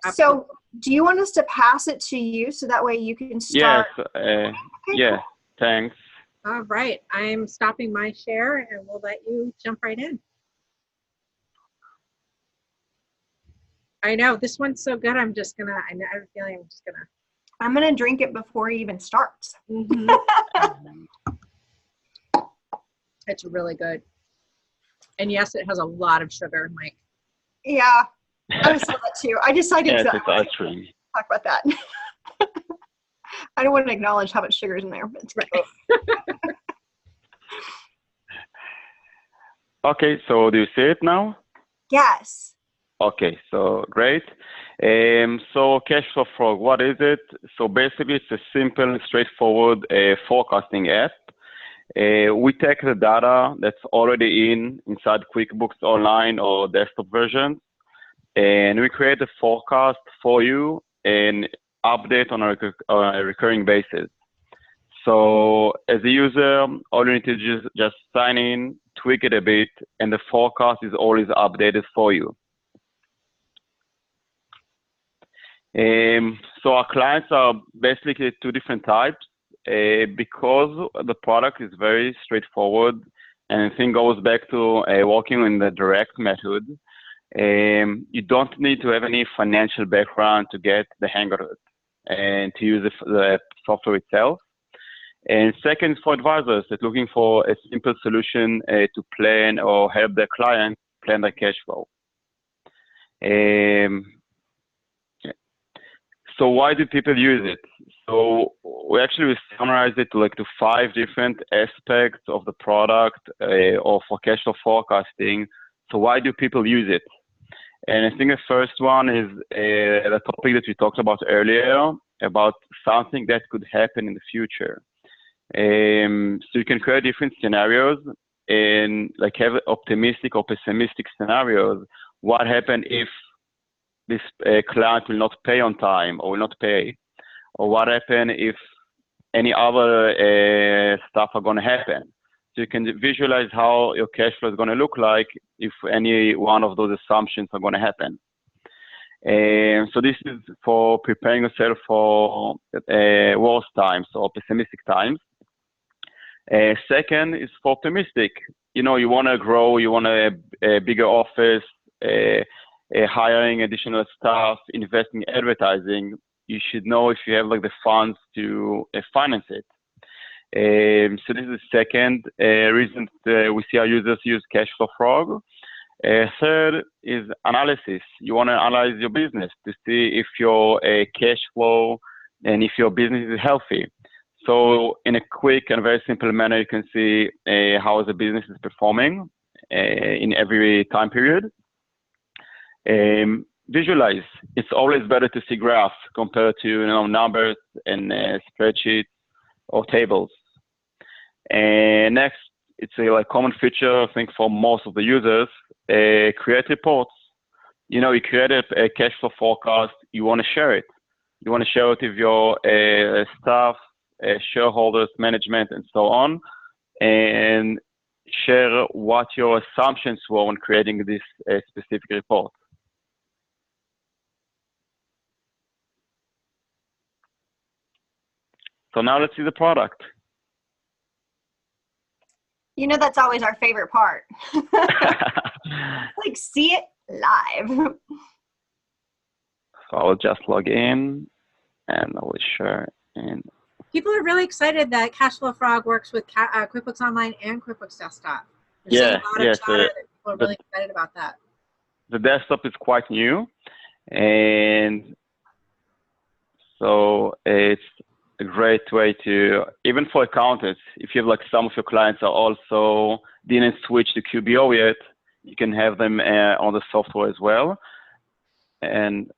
Absolutely. So do you want us to pass it to you so that way you can start? Yes. Yeah. Thanks. All right. I'm stopping my share and we'll let you jump right in. I know this one's so good. I have a feeling I'm going to drink it before it even starts. Mm-hmm. It's really good. And yes, it has a lot of sugar, Mike. Yeah. I saw that too. I decided yes, that. it's ice cream. talk about that. I don't want to acknowledge how much sugar is in there. But it's great. Okay, so do you see it now? Yes. Okay, so great. So CashFlowFrog, what is it? So basically, it's a simple, straightforward forecasting app. We take the data that's already inside QuickBooks Online or desktop version, and we create a forecast for you and update on a recurring basis. So as a user, all you need to just sign in, tweak it a bit, and the forecast is always updated for you. So our clients are basically two different types because the product is very straightforward, and I think goes back to working in the direct method. You don't need to have any financial background to get the hang of it and to use the software itself. And second, for advisors that looking for a simple solution to plan or help their clients plan their cash flow. So why do people use it? So we actually summarize it to 5 different aspects of the product or for cash flow forecasting. So why do people use it? And I think the first one is the topic that we talked about earlier about something that could happen in the future. So you can create different scenarios and have optimistic or pessimistic scenarios. What happens if this client will not pay on time or will not pay? Or what happens if any other stuff are going to happen? So you can visualize how your cash flow is going to look like if any one of those assumptions are going to happen. So this is for preparing yourself for worse times or pessimistic times. Second is for optimistic. You want to grow, you want a bigger office, hiring additional staff, investing in advertising. You should know if you have the funds to finance it. So this is the second reason we see our users use CashFlowFrog. Third is analysis. You want to analyze your business to see if your cash flow and if your business is healthy. So in a quick and very simple manner, you can see how the business is performing in every time period. Visualize. It's always better to see graphs compared to numbers and spreadsheets or tables. And next, it's a common feature, I think, for most of the users. Create reports. You create a cash flow forecast. You want to share it. You want to share it with your staff, shareholders, management, and so on, and share what your assumptions were when creating this specific report. So now let's see the product. That's always our favorite part. See it live. So I'll just log in and I will share in. People are really excited that CashFlowFrog works with QuickBooks Online and QuickBooks Desktop. Yeah, that people are really excited about that. The desktop is quite new, and so it's a great way to, even for accountants, if you have some of your clients are also didn't switch to QBO yet, you can have them on the software as well. And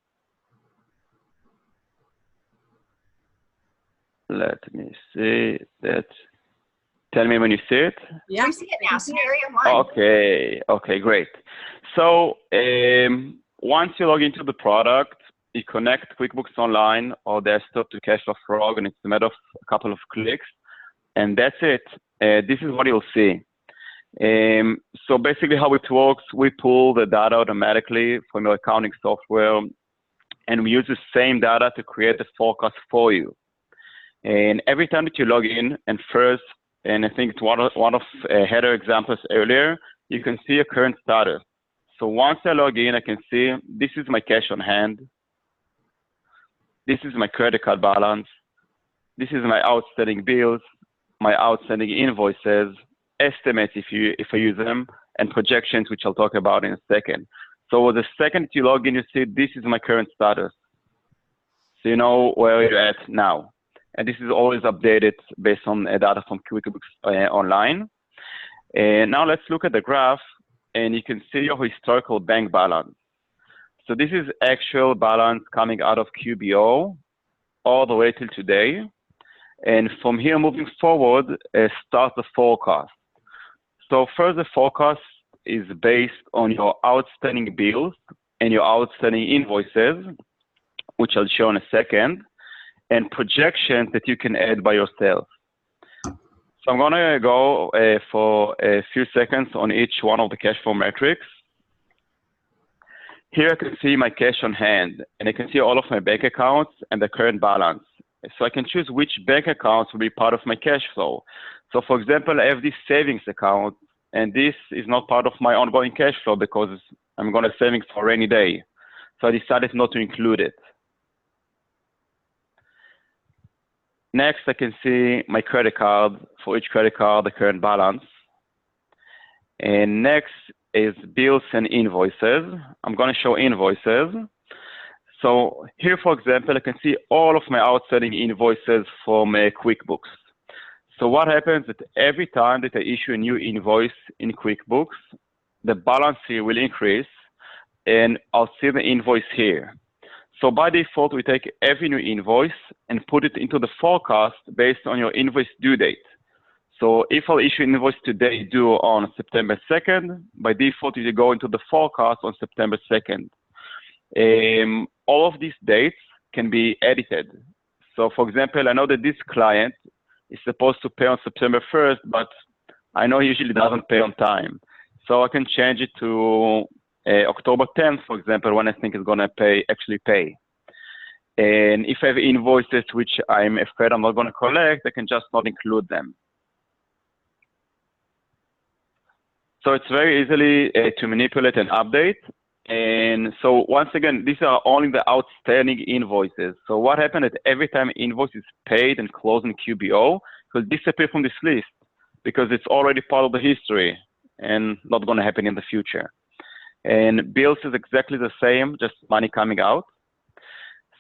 let me see that. Tell me when you see it. Yeah, I see it now. Scenario 1. Okay, great. So once you log into the product, you connect QuickBooks Online or desktop to CashFlowFrog, and it's a matter of a couple of clicks, and that's it. This is what you'll see. So basically how it works, we pull the data automatically from your accounting software, and we use the same data to create a forecast for you. And every time that you log in, and first, and I think it's one of header examples earlier, you can see your current status. So once I log in, I can see this is my cash on hand. This is my credit card balance. This is my outstanding bills, my outstanding invoices, estimates if I use them, and projections, which I'll talk about in a second. So the second you log in, you see this is my current status. so you know where you're at now. And this is always updated based on data from QuickBooks Online. And now let's look at the graph, and you can see your historical bank balance. So this is actual balance coming out of QBO all the way till today. And from here moving forward, start the forecast. So first, the forecast is based on your outstanding bills and your outstanding invoices, which I'll show in a second, and projections that you can add by yourself. So I'm gonna go for a few seconds on each one of the cash flow metrics. Here I can see my cash on hand, and I can see all of my bank accounts and the current balance. So I can choose which bank accounts will be part of my cash flow. So for example, I have this savings account, and this is not part of my ongoing cash flow because I'm gonna savings for a rainy day. So I decided not to include it. Next, I can see my credit card, for each credit card, the current balance. And next is bills and invoices. I'm gonna show invoices. So here, for example, I can see all of my outstanding invoices from QuickBooks. So what happens is that every time that I issue a new invoice in QuickBooks, the balance here will increase, and I'll see the invoice here. So by default, we take every new invoice and put it into the forecast based on your invoice due date. So if I'll issue an invoice today due on September 2nd, by default, you go into the forecast on September 2nd. All of these dates can be edited. So for example, I know that this client is supposed to pay on September 1st, but I know he usually doesn't pay on time. So I can change it to October 10th, for example, when I think it's gonna actually pay. And if I have invoices which I'm afraid I'm not gonna collect, I can just not include them. So it's very easily to manipulate and update. And so once again, these are only the outstanding invoices. So what happened is every time invoice is paid and closed in QBO, it will disappear from this list because it's already part of the history and not gonna happen in the future. And bills is exactly the same, just money coming out.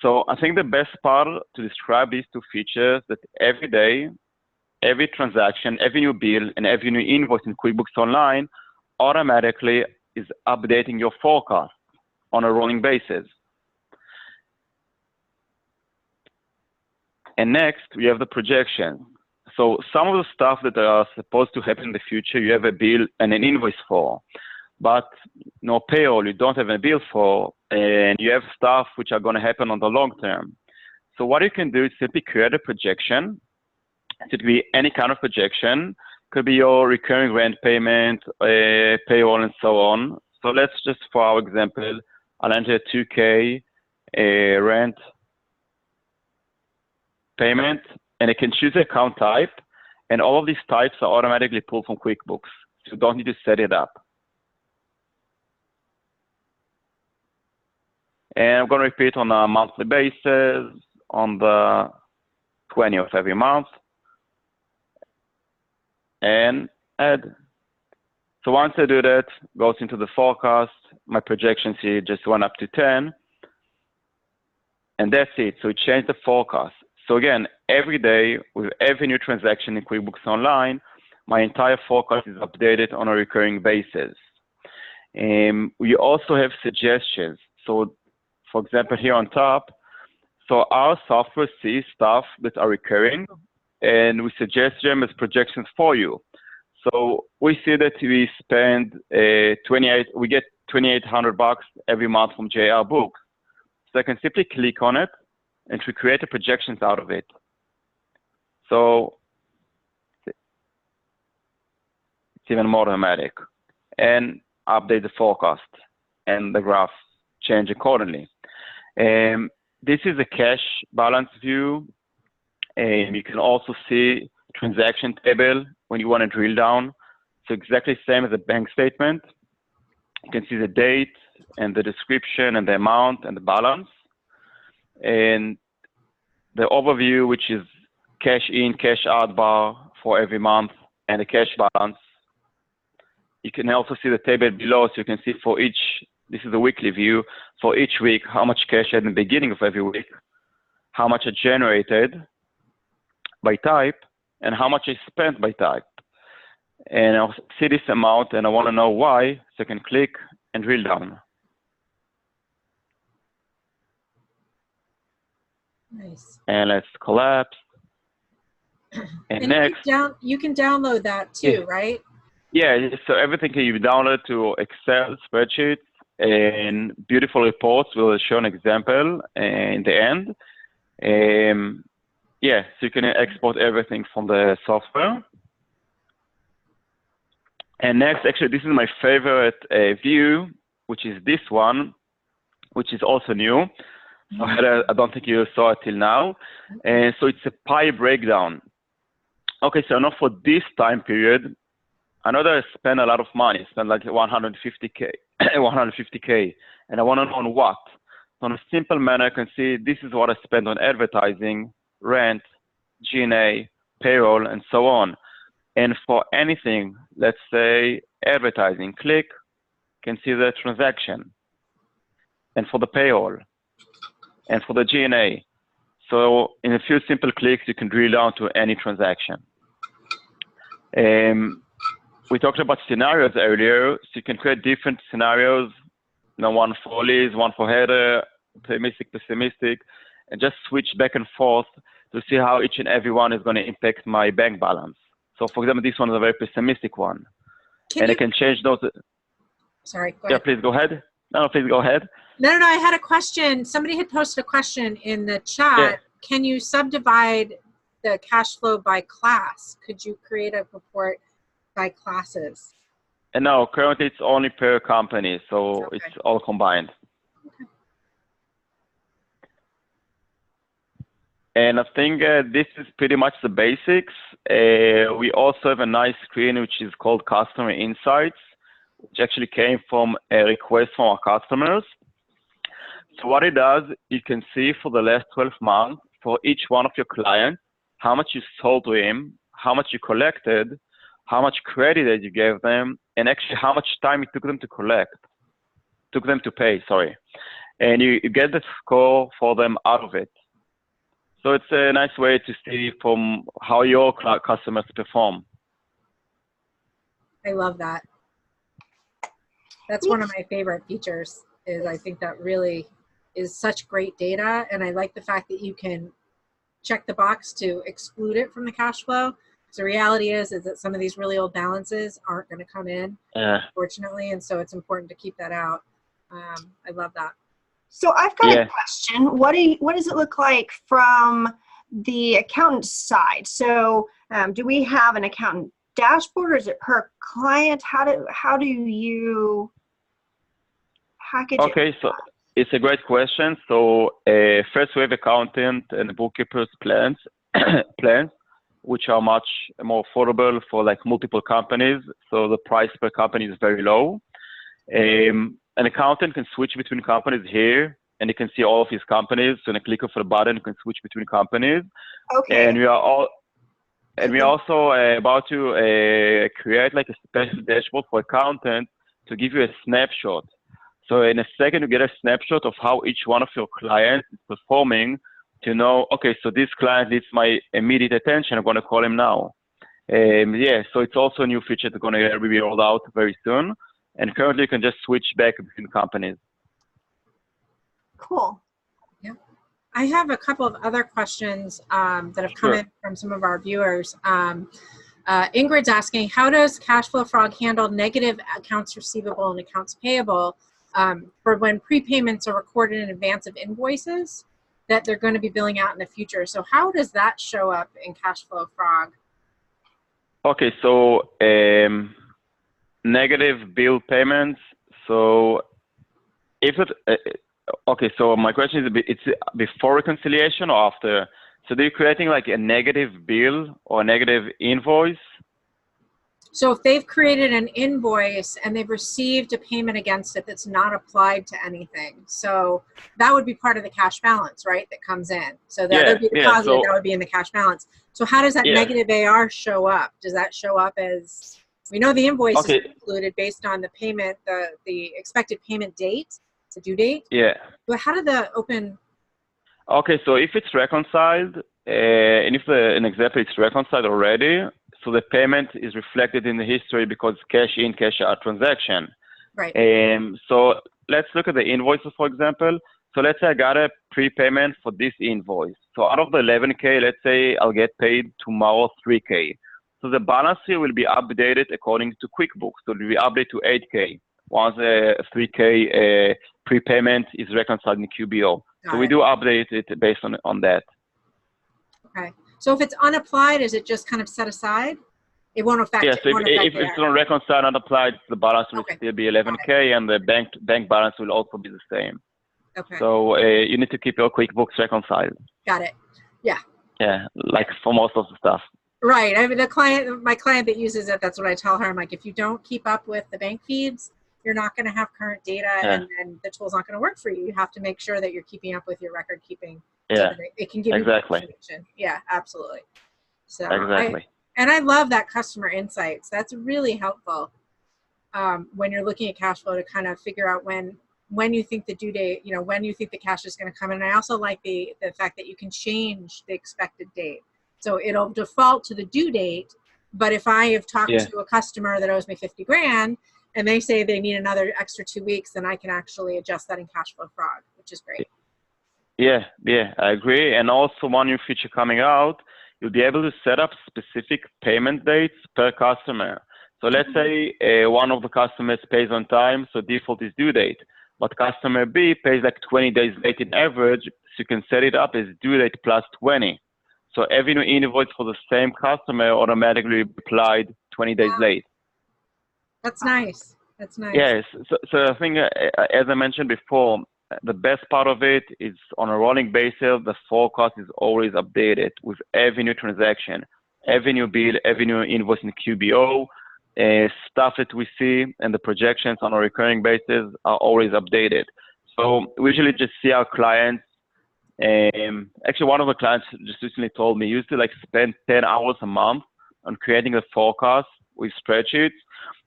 So I think the best part to describe these two features that every day, every transaction, every new bill, and every new invoice in QuickBooks Online automatically is updating your forecast on a rolling basis. And next, we have the projection. So some of the stuff that are supposed to happen in the future, you have a bill and an invoice for. But no payroll, you don't have a bill for, and you have stuff which are going to happen on the long term. So what you can do is simply create a projection. It could be any kind of projection. Could be your recurring rent payment, payroll, and so on. So let's just, for our example, I'll enter 2K rent payment, and I can choose the account type, and all of these types are automatically pulled from QuickBooks. So you don't need to set it up. And I'm going to repeat on a monthly basis on the 20th of every month and add. So once I do that, goes into the forecast, my projections here just went up to 10, and that's it. So it changed the forecast. So again, every day with every new transaction in QuickBooks Online, my entire forecast is updated on a recurring basis. We also have suggestions. So for example, here on top, so our software sees stuff that are recurring, and we suggest them as projections for you. So we see that we spend we get $2,800 every month from JR Books. So I can simply click on it and to create the projections out of it. So it's even more dramatic, and update the forecast and the graph change accordingly. This is a cash balance view. You can also see transaction table when you want to drill down. So exactly the same as a bank statement. You can see the date and the description and the amount and the balance. And the overview, which is cash in, cash out bar for every month and the cash balance. You can also see the table below, so you can see for each, this is a weekly view, for each week, how much cash at the beginning of every week, how much I generated by type, and how much I spent by type. And I'll see this amount, and I want to know why, so I can click and drill down. Nice. And let's collapse. And next, you can download that too, right? Yeah, so everything can you download to Excel spreadsheets, and beautiful reports. We'll show an example in the end. Yeah, so you can export everything from the software. And next, actually, this is my favorite view, which is this one, which is also new. So I don't think you saw it till now. And so it's a pie breakdown. Okay, so now for this time period, I know that I spend a lot of money, spend like 150K, 150K, and I want to know on what. So in a simple manner, I can see this is what I spend on advertising, rent, G&A, payroll, and so on. And for anything, let's say advertising, click, can see the transaction. And for the payroll, and for the G&A. So in a few simple clicks, you can drill down to any transaction. We talked about scenarios earlier, so you can create different scenarios, one for Liz, one for Heather, optimistic, pessimistic, and just switch back and forth to see how each and every one is going to impact my bank balance. So for example, this one is a very pessimistic one. I can change those. Sorry, go ahead. Yeah, please go ahead. No, please go ahead. No, I had a question. Somebody had posted a question in the chat. Yeah. Can you subdivide the cash flow by class? Could you create a report by classes? And no, currently it's only per company, so Okay. it's all combined. Okay. And I think this is pretty much the basics. We also have a nice screen which is called Customer Insights, which actually came from a request from our customers. So what it does, you can see for the last 12 months, for each one of your clients, how much you sold to him, how much you collected, how much credit that you gave them, and actually how much time it took them to pay, sorry. And you get the score for them out of it. So it's a nice way to see from how your customers perform. I love that. That's one of my favorite features. I think that really is such great data, and I like the fact that you can check the box to exclude it from the cash flow. So the reality is that some of these really old balances aren't going to come in, unfortunately, and so it's important to keep that out. I love that. So I've got a question. What does it look like from the accountant's side? So do we have an accountant dashboard, or is it per client? How do you package it? Okay, so it's a great question. So first we have accountant and bookkeepers plans, which are much more affordable for like multiple companies. So the price per company is very low. An accountant can switch between companies here, and you can see all of his companies. So when you click of a button, you can switch between companies. Okay. And we are also about to create like a special dashboard for accountants to give you a snapshot. So in a second, you get a snapshot of how each one of your clients is performing to know, okay, so this client needs my immediate attention. I'm going to call him now. So it's also a new feature that's going to be rolled out very soon. And currently, you can just switch back between companies. Cool. Yeah. I have a couple of other questions that have come in from some of our viewers. Ingrid's asking, how does CashFlowFrog handle negative accounts receivable and accounts payable for when prepayments are recorded in advance of invoices that they're going to be billing out in the future? So how does that show up in CashFlowFrog? Okay, so negative bill payments. So if it, okay, so my question is, it's before reconciliation or after? So they're creating like a negative bill or a negative invoice? So if they've created an invoice and they've received a payment against it that's not applied to anything, so that would be part of the cash balance, right, that comes in. So that would be the positive, that would be in the cash balance. So how does that negative AR show up? Does that show up as, we know the invoice is included based on the payment, the expected payment date, the due date? Yeah. But how did the open? Okay, so if it's reconciled, and if an example is reconciled already, so the payment is reflected in the history because cash in, cash out transaction. Right. So let's look at the invoices, for example. So let's say I got a prepayment for this invoice. So out of the 11K, let's say I'll get paid tomorrow 3K. So the balance here will be updated according to QuickBooks. So it will be updated to 8K once a 3K prepayment is reconciled in QBO. So we do update it based on that. Okay. So if it's unapplied, is it just kind of set aside? It won't affect. Yes, if it's not reconciled, not applied, the balance will still be 11K, and the bank balance will also be the same. Okay. So you need to keep your QuickBooks reconciled. Got it. Yeah. Yeah, like for most of the stuff. Right. I mean, my client that uses it, that's what I tell her. I'm like, if you don't keep up with the bank feeds, you're not going to have current data, and the tool's not going to work for you. You have to make sure that you're keeping up with your record keeping. Yeah. So it can give you information. Yeah, absolutely. So exactly. I love that customer insights. That's really helpful when you're looking at cash flow to kind of figure out when you think the due date, when you think the cash is going to come in. And I also like the fact that you can change the expected date. So it'll default to the due date, but if I have talked to a customer that owes me 50 grand and they say they need another extra 2 weeks, then I can actually adjust that in CashFlowFrog, which is great. Yeah, I agree. And also one new feature coming out, you'll be able to set up specific payment dates per customer. So let's say one of the customers pays on time, so default is due date. But customer B pays like 20 days late in average, so you can set it up as due date plus 20. So every new invoice for the same customer automatically applied 20 days late. That's nice. That's nice. Yes. So I think, as I mentioned before, the best part of it is on a rolling basis, the forecast is always updated with every new transaction, every new bill, every new invoice in QBO, stuff that we see, and the projections on a recurring basis are always updated. So we usually just see our clients. Actually, one of the clients just recently told me he used to like spend 10 hours a month on creating a forecast with spreadsheets.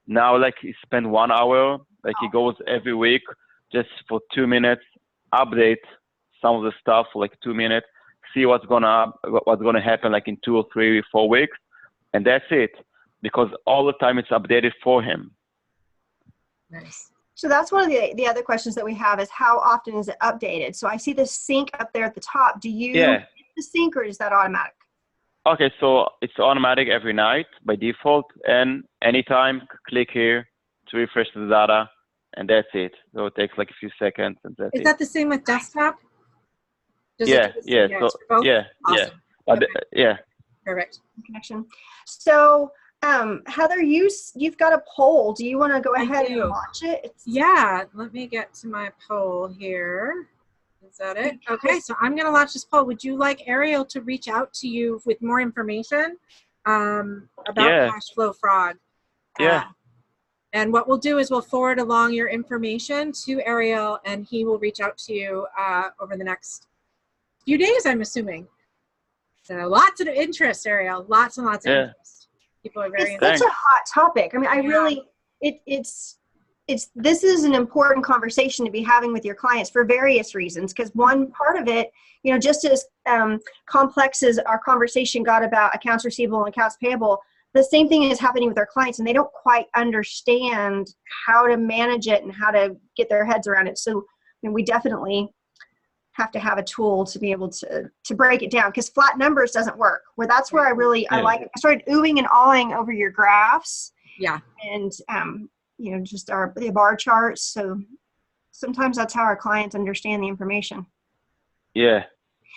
Now, like he spend 1 hour, like he goes every week just for 2 minutes, update some of the stuff for like 2 minutes, see what's gonna happen like in 2 or 3 or 4 weeks, and that's it. Because all the time it's updated for him. Nice. So that's one of the other questions that we have is how often is it updated? So I see the sync up there at the top. Do you hit the sync or is that automatic? Okay, so it's automatic every night by default, and anytime click here to refresh the data, and that's it. So it takes like a few seconds, and that's it. Is that the same with desktop? Yeah. Awesome. Perfect. Connection. So Heather, you've got a poll. Do you want to go ahead and launch it? Yeah, let me get to my poll here. Is that it? Okay, so I'm going to launch this poll. Would you like Ariel to reach out to you with more information about CashFlowFrog? Yeah. And what we'll do is we'll forward along your information to Ariel, and he will reach out to you over the next few days, I'm assuming. So lots of interest, Ariel. Lots and lots of interest. People are very interested. It's such a hot topic. I mean, I really, this is an important conversation to be having with your clients for various reasons. Because one part of it, just as complex as our conversation got about accounts receivable and accounts payable, the same thing is happening with our clients, and they don't quite understand how to manage it and how to get their heads around it. So we definitely have to have a tool to be able to break it down, because flat numbers doesn't work. That's where I started oohing and awing over your graphs. Yeah. And just the bar charts. So sometimes that's how our clients understand the information. Yeah,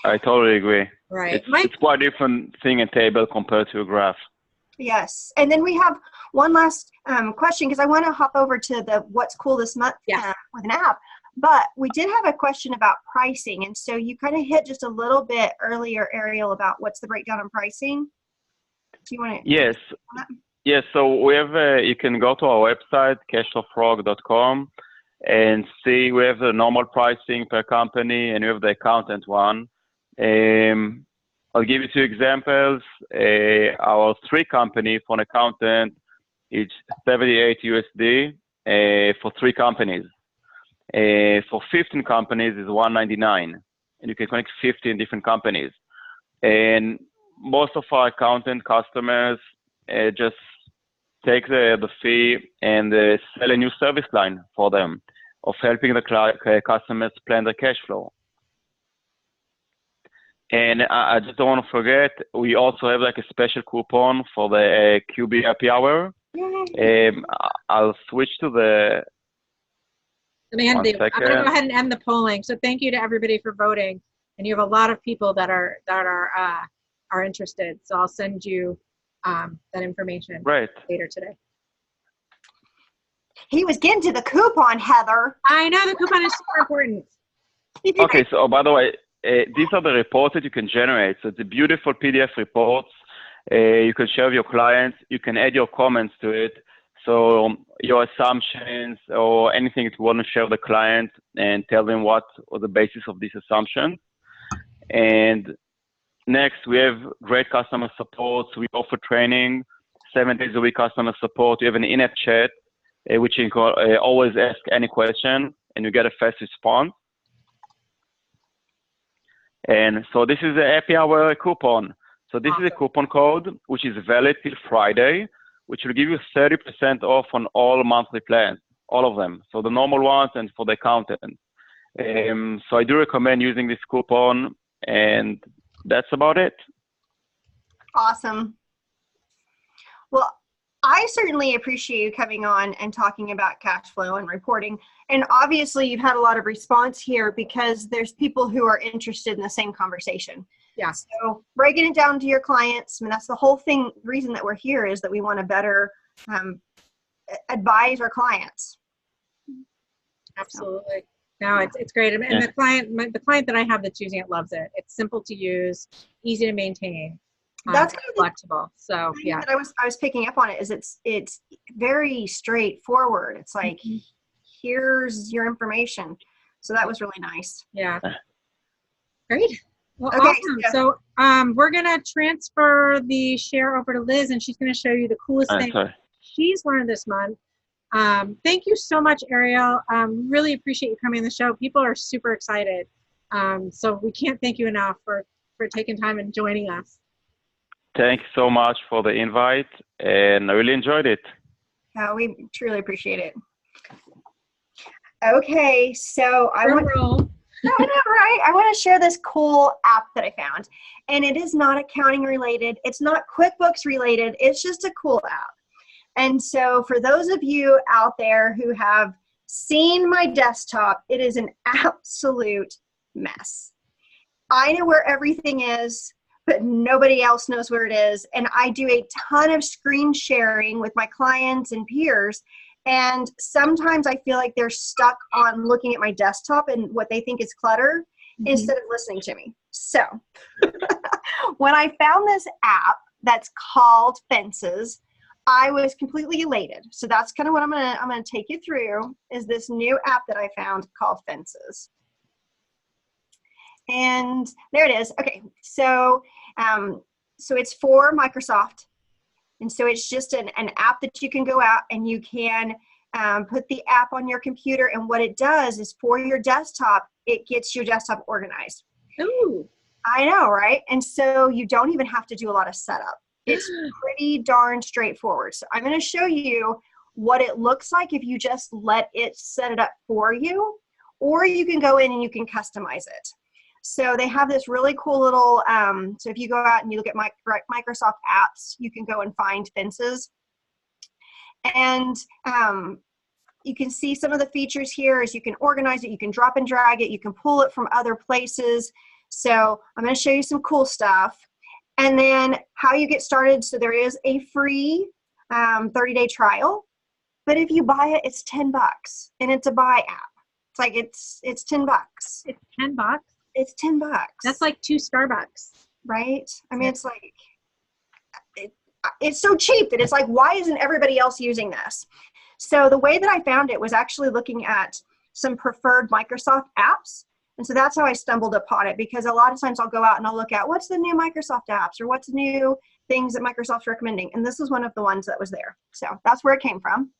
I totally agree. Right. It's quite a different thing in table compared to a graph. Yes. And then we have one last question, because I want to hop over to the what's cool this month with an app. But we did have a question about pricing. And so you kind of hit just a little bit earlier, Ariel, about what's the breakdown on pricing. Do you want to? Yes. Yes. So we have, you can go to our website, CashFlowFrog.com, and see we have the normal pricing per company, and we have the accountant one. I'll give you 2 examples. Our 3 company for an accountant is $78 USD for 3 companies. For 15 companies is $199. and you can connect 15 different companies. And most of our accountant customers just take the fee and sell a new service line for them of helping the customers plan their cash flow. And I just don't want to forget, we also have like a special coupon for the QB happy hour. I'll switch to the. I'm going to go ahead and end the polling. So thank you to everybody for voting. And you have a lot of people that are interested. So I'll send you that information later today. He was getting to the coupon, Heather. I know the coupon is super important. Okay, so by the way, these are the reports that you can generate. So it's a beautiful PDF reports. You can share with your clients. You can add your comments to it. So your assumptions or anything that you want to share with the client and tell them what was the basis of this assumption. And next, we have great customer support. We offer training, 7 days a week customer support. We have an in-app chat, which you can always ask any question, and you get a fast response. And so this is a happy hour coupon. So this is a coupon code, which is valid till Friday, which will give you 30% off on all monthly plans, all of them. So the normal ones and for the accountant. So I do recommend using this coupon, and that's about it. Awesome. Well, I certainly appreciate you coming on and talking about cash flow and reporting. And obviously you've had a lot of response here because there's people who are interested in the same conversation. Yeah. So breaking it down to your clients, I mean, that's the whole thing. The reason that we're here is that we want to better advise our clients. Absolutely. No, it's great. And the client that I have that's using it loves it. It's simple to use, easy to maintain. That's kind of flexible. So yeah, I was picking up on it is it's very straightforward. It's like, here's your information. So that was really nice. Yeah. Great. Well, okay, awesome. So we're gonna transfer the share over to Liz, and she's gonna show you the coolest thing she's learned this month. Thank you so much, Ariel. Really appreciate you coming on the show. People are super excited. So we can't thank you enough for taking time and joining us. Thanks so much for the invite, and I really enjoyed it. We truly appreciate it. Okay, so I want to share this cool app that I found, and it is not accounting related. It's not QuickBooks related. It's just a cool app. And so for those of you out there who have seen my desktop, it is an absolute mess. I know where everything is, but nobody else knows where it is. And I do a ton of screen sharing with my clients and peers. And sometimes I feel like they're stuck on looking at my desktop and what they think is clutter instead of listening to me. So when I found this app that's called Fences, I was completely elated. So that's kind of what I'm gonna take you through is this new app that I found called Fences. And there it is. Okay, so so it's for Microsoft, and so it's just an app that you can go out and you can put the app on your computer, and what it does is for your desktop, it gets your desktop organized. Ooh. I know, right? And so you don't even have to do a lot of setup. It's pretty darn straightforward. So I'm going to show you what it looks like if you just let it set it up for you, or you can go in and you can customize it. So they have this really cool little, so if you go out and you look at Microsoft apps, you can go and find Fences. And you can see some of the features here is you can organize it, you can drop and drag it, you can pull it from other places. So I'm going to show you some cool stuff. And then how you get started. So there is a free 30-day trial, but if you buy it, it's $10 and it's a buy app. It's like, it's $10. It's $10? It's $10. That's like 2 Starbucks. Right? I mean, it's like, it's so cheap that it's like, why isn't everybody else using this? So the way that I found it was actually looking at some preferred Microsoft apps. And so that's how I stumbled upon it, because a lot of times I'll go out and I'll look at what's the new Microsoft apps or what's new things that Microsoft's recommending. And this was one of the ones that was there. So that's where it came from.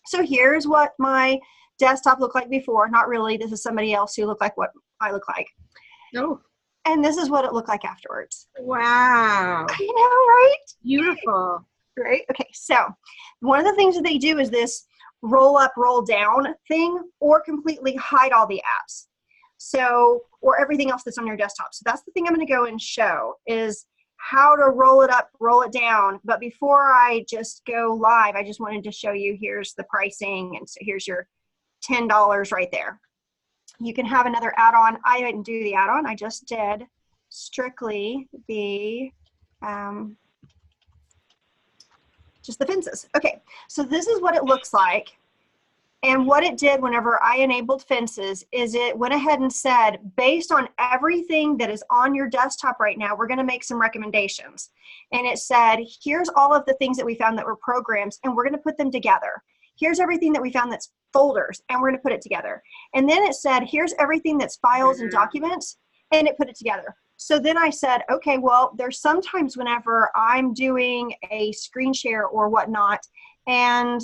So here's what my desktop looked like before. Not really. This is somebody else who looked like what I look like. Oh, And this is what it looked like afterwards. wow. I know, right? Beautiful. Right? Okay, so one of the things that they do is this roll up, roll down thing, or completely hide all the apps. So, or everything else that's on your desktop. So that's the thing I'm going to go and show is how to roll it up, roll it down. But before I just go live, I just wanted to show you, here's the pricing. And so here's your $10 right there. You can have another add-on. I didn't do the add-on. I just did strictly the, just the fences. Okay, so this is what it looks like. And what it did whenever I enabled fences is it went ahead and said, based on everything that is on your desktop right now, we're going to make some recommendations. And it said, here's all of the things that we found that were programs, and we're going to put them together. Here's everything that we found that's folders, and we're going to put it together. And then it said, here's everything that's files and documents, and it put it together. So then I said, okay, well, there's sometimes whenever I'm doing a screen share or whatnot, and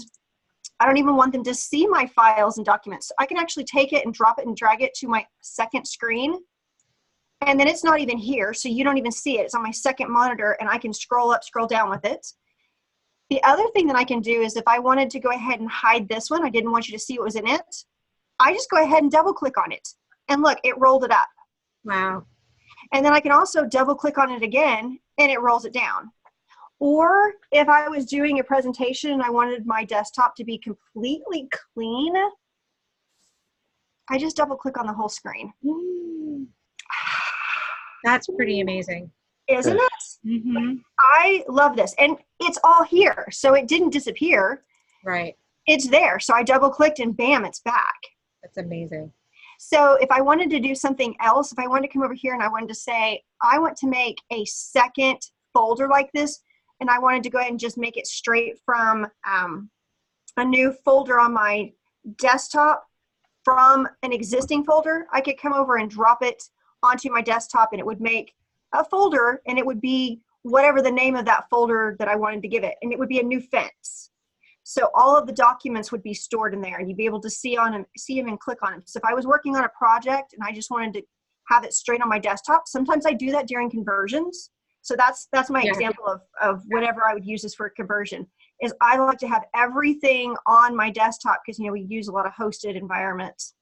I don't even want them to see my files and documents. I can actually take it and drop it and drag it to my second screen. And then it's not even here, so you don't even see it. It's on my second monitor, and I can scroll up, scroll down with it. The other thing that I can do is if I wanted to go ahead and hide this one, I didn't want you to see what was in it, I just go ahead and double click on it. And look, it rolled it up. Wow. And then I can also double click on it again, and it rolls it down. Or if I was doing a presentation and I wanted my desktop to be completely clean, I just double click on the whole screen. That's pretty amazing. Isn't it? Mm-hmm. I love this. And it's all here. So it didn't disappear. Right. It's there. So I double clicked and bam, it's back. That's amazing. So if I wanted to do something else, if I wanted to come over here and I wanted to say, I want to make a second folder like this, and I wanted to go ahead and just make it straight from a new folder on my desktop from an existing folder, I could come over and drop it onto my desktop, and it would make a folder, and it would be whatever the name of that folder that I wanted to give it, and it would be a new fence. So all of the documents would be stored in there, and you'd be able to see them and click on them. So if I was working on a project and I just wanted to have it straight on my desktop, sometimes I do that during conversions. So that's my example of whenever I would use this for a conversion, is I like to have everything on my desktop because, you know, we use a lot of hosted environments.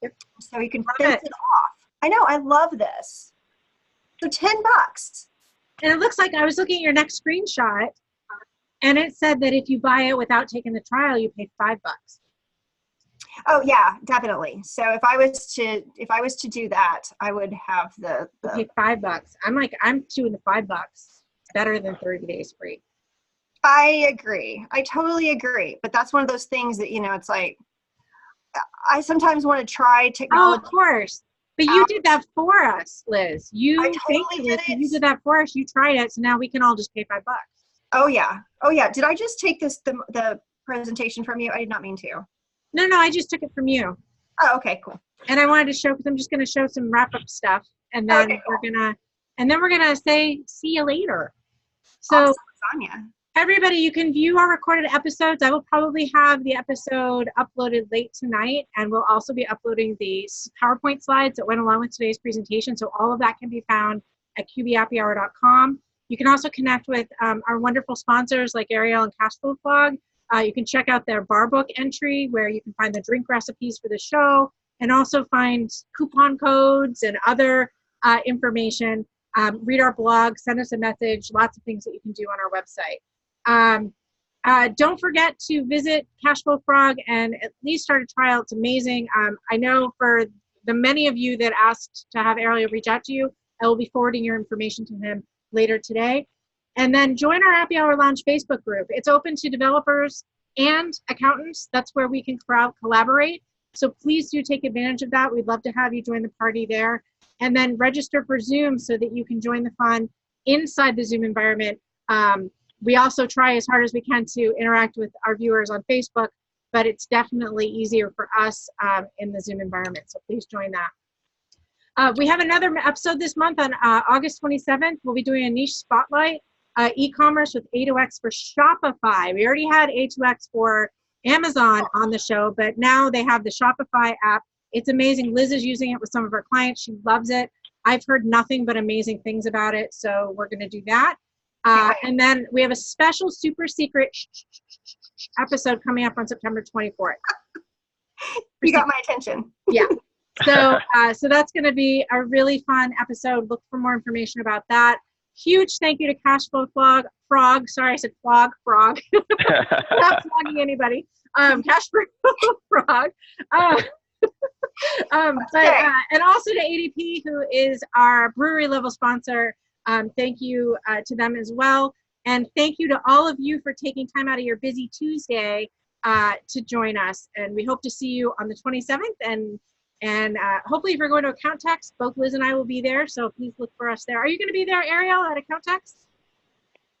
Yep. So you can fence it off. I know, I love this. So $10. And it looks like I was looking at your next screenshot, and it said that if you buy it without taking the trial, you pay $5. Oh yeah, definitely. So if I was to do that, I would have the You pay $5. I'm doing the $5 better than 30 days free. I agree. I totally agree. But that's one of those things that, you know, it's like, I sometimes want to try technology. Oh, of course. But you did that for us, Liz. I totally did it. You did that for us. You tried it. So now we can all just pay $5. Oh yeah. Oh yeah. Did I just take the presentation from you? I did not mean to. No, I just took it from you. Oh, okay, cool. And I wanted to show, because I'm just going to show some wrap up stuff, and then we're gonna say see you later. So awesome, Sonia. Everybody, you can view our recorded episodes. I will probably have the episode uploaded late tonight, and we'll also be uploading the PowerPoint slides that went along with today's presentation. So all of that can be found at qbhappyhour.com. You can also connect with our wonderful sponsors like Ariel and CashFlowFrog. You can check out their bar book entry where you can find the drink recipes for the show, and also find coupon codes and other information. Read our blog, send us a message, lots of things that you can do on our website. Don't forget to visit CashFlowFrog and at least start a trial. It's amazing. I know for the many of you that asked to have Ariel reach out to you, I will be forwarding your information to him later today. And then join our Happy Hour Lounge Facebook group. It's open to developers and accountants. That's where we can collaborate. So please do take advantage of that. We'd love to have you join the party there. And then register for Zoom so that you can join the fun inside the Zoom environment. We also try as hard as we can to interact with our viewers on Facebook, but it's definitely easier for us in the Zoom environment. So please join that. We have another episode this month on August 27th. We'll be doing a niche spotlight, e-commerce with A2X for Shopify. We already had A2X for Amazon on the show, but now they have the Shopify app. It's amazing. Liz is using it with some of our clients. She loves it. I've heard nothing but amazing things about it, so we're going to do that. And then we have a special super secret episode coming up on September 24th. You got my attention. Yeah. So that's going to be a really fun episode. Look for more information about that. Huge thank you to CashFlowFrog. Sorry, I said frog. Not flogging anybody. CashFlowFrog. And also to ADP, who is our brewery level sponsor. Thank you to them as well. And thank you to all of you for taking time out of your busy Tuesday to join us. And we hope to see you on the 27th. And hopefully if you're going to Account Tax, both Liz and I will be there. So please look for us there. Are you going to be there, Ariel, at Account Tax?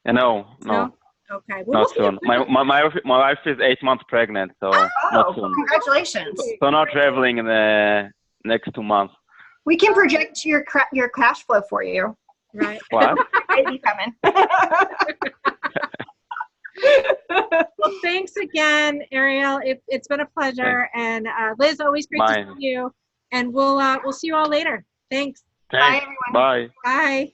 No. Okay. Well, Not soon. My wife is 8 months pregnant, so not soon. Congratulations. So not traveling in the next 2 months. We can project your cash flow for you. Right. What? Baby coming. Well, thanks again, Ariel. It's been a pleasure. And Liz, always great to see you. And we'll see you all later. Thanks. Thanks. Bye, everyone. Bye. Bye.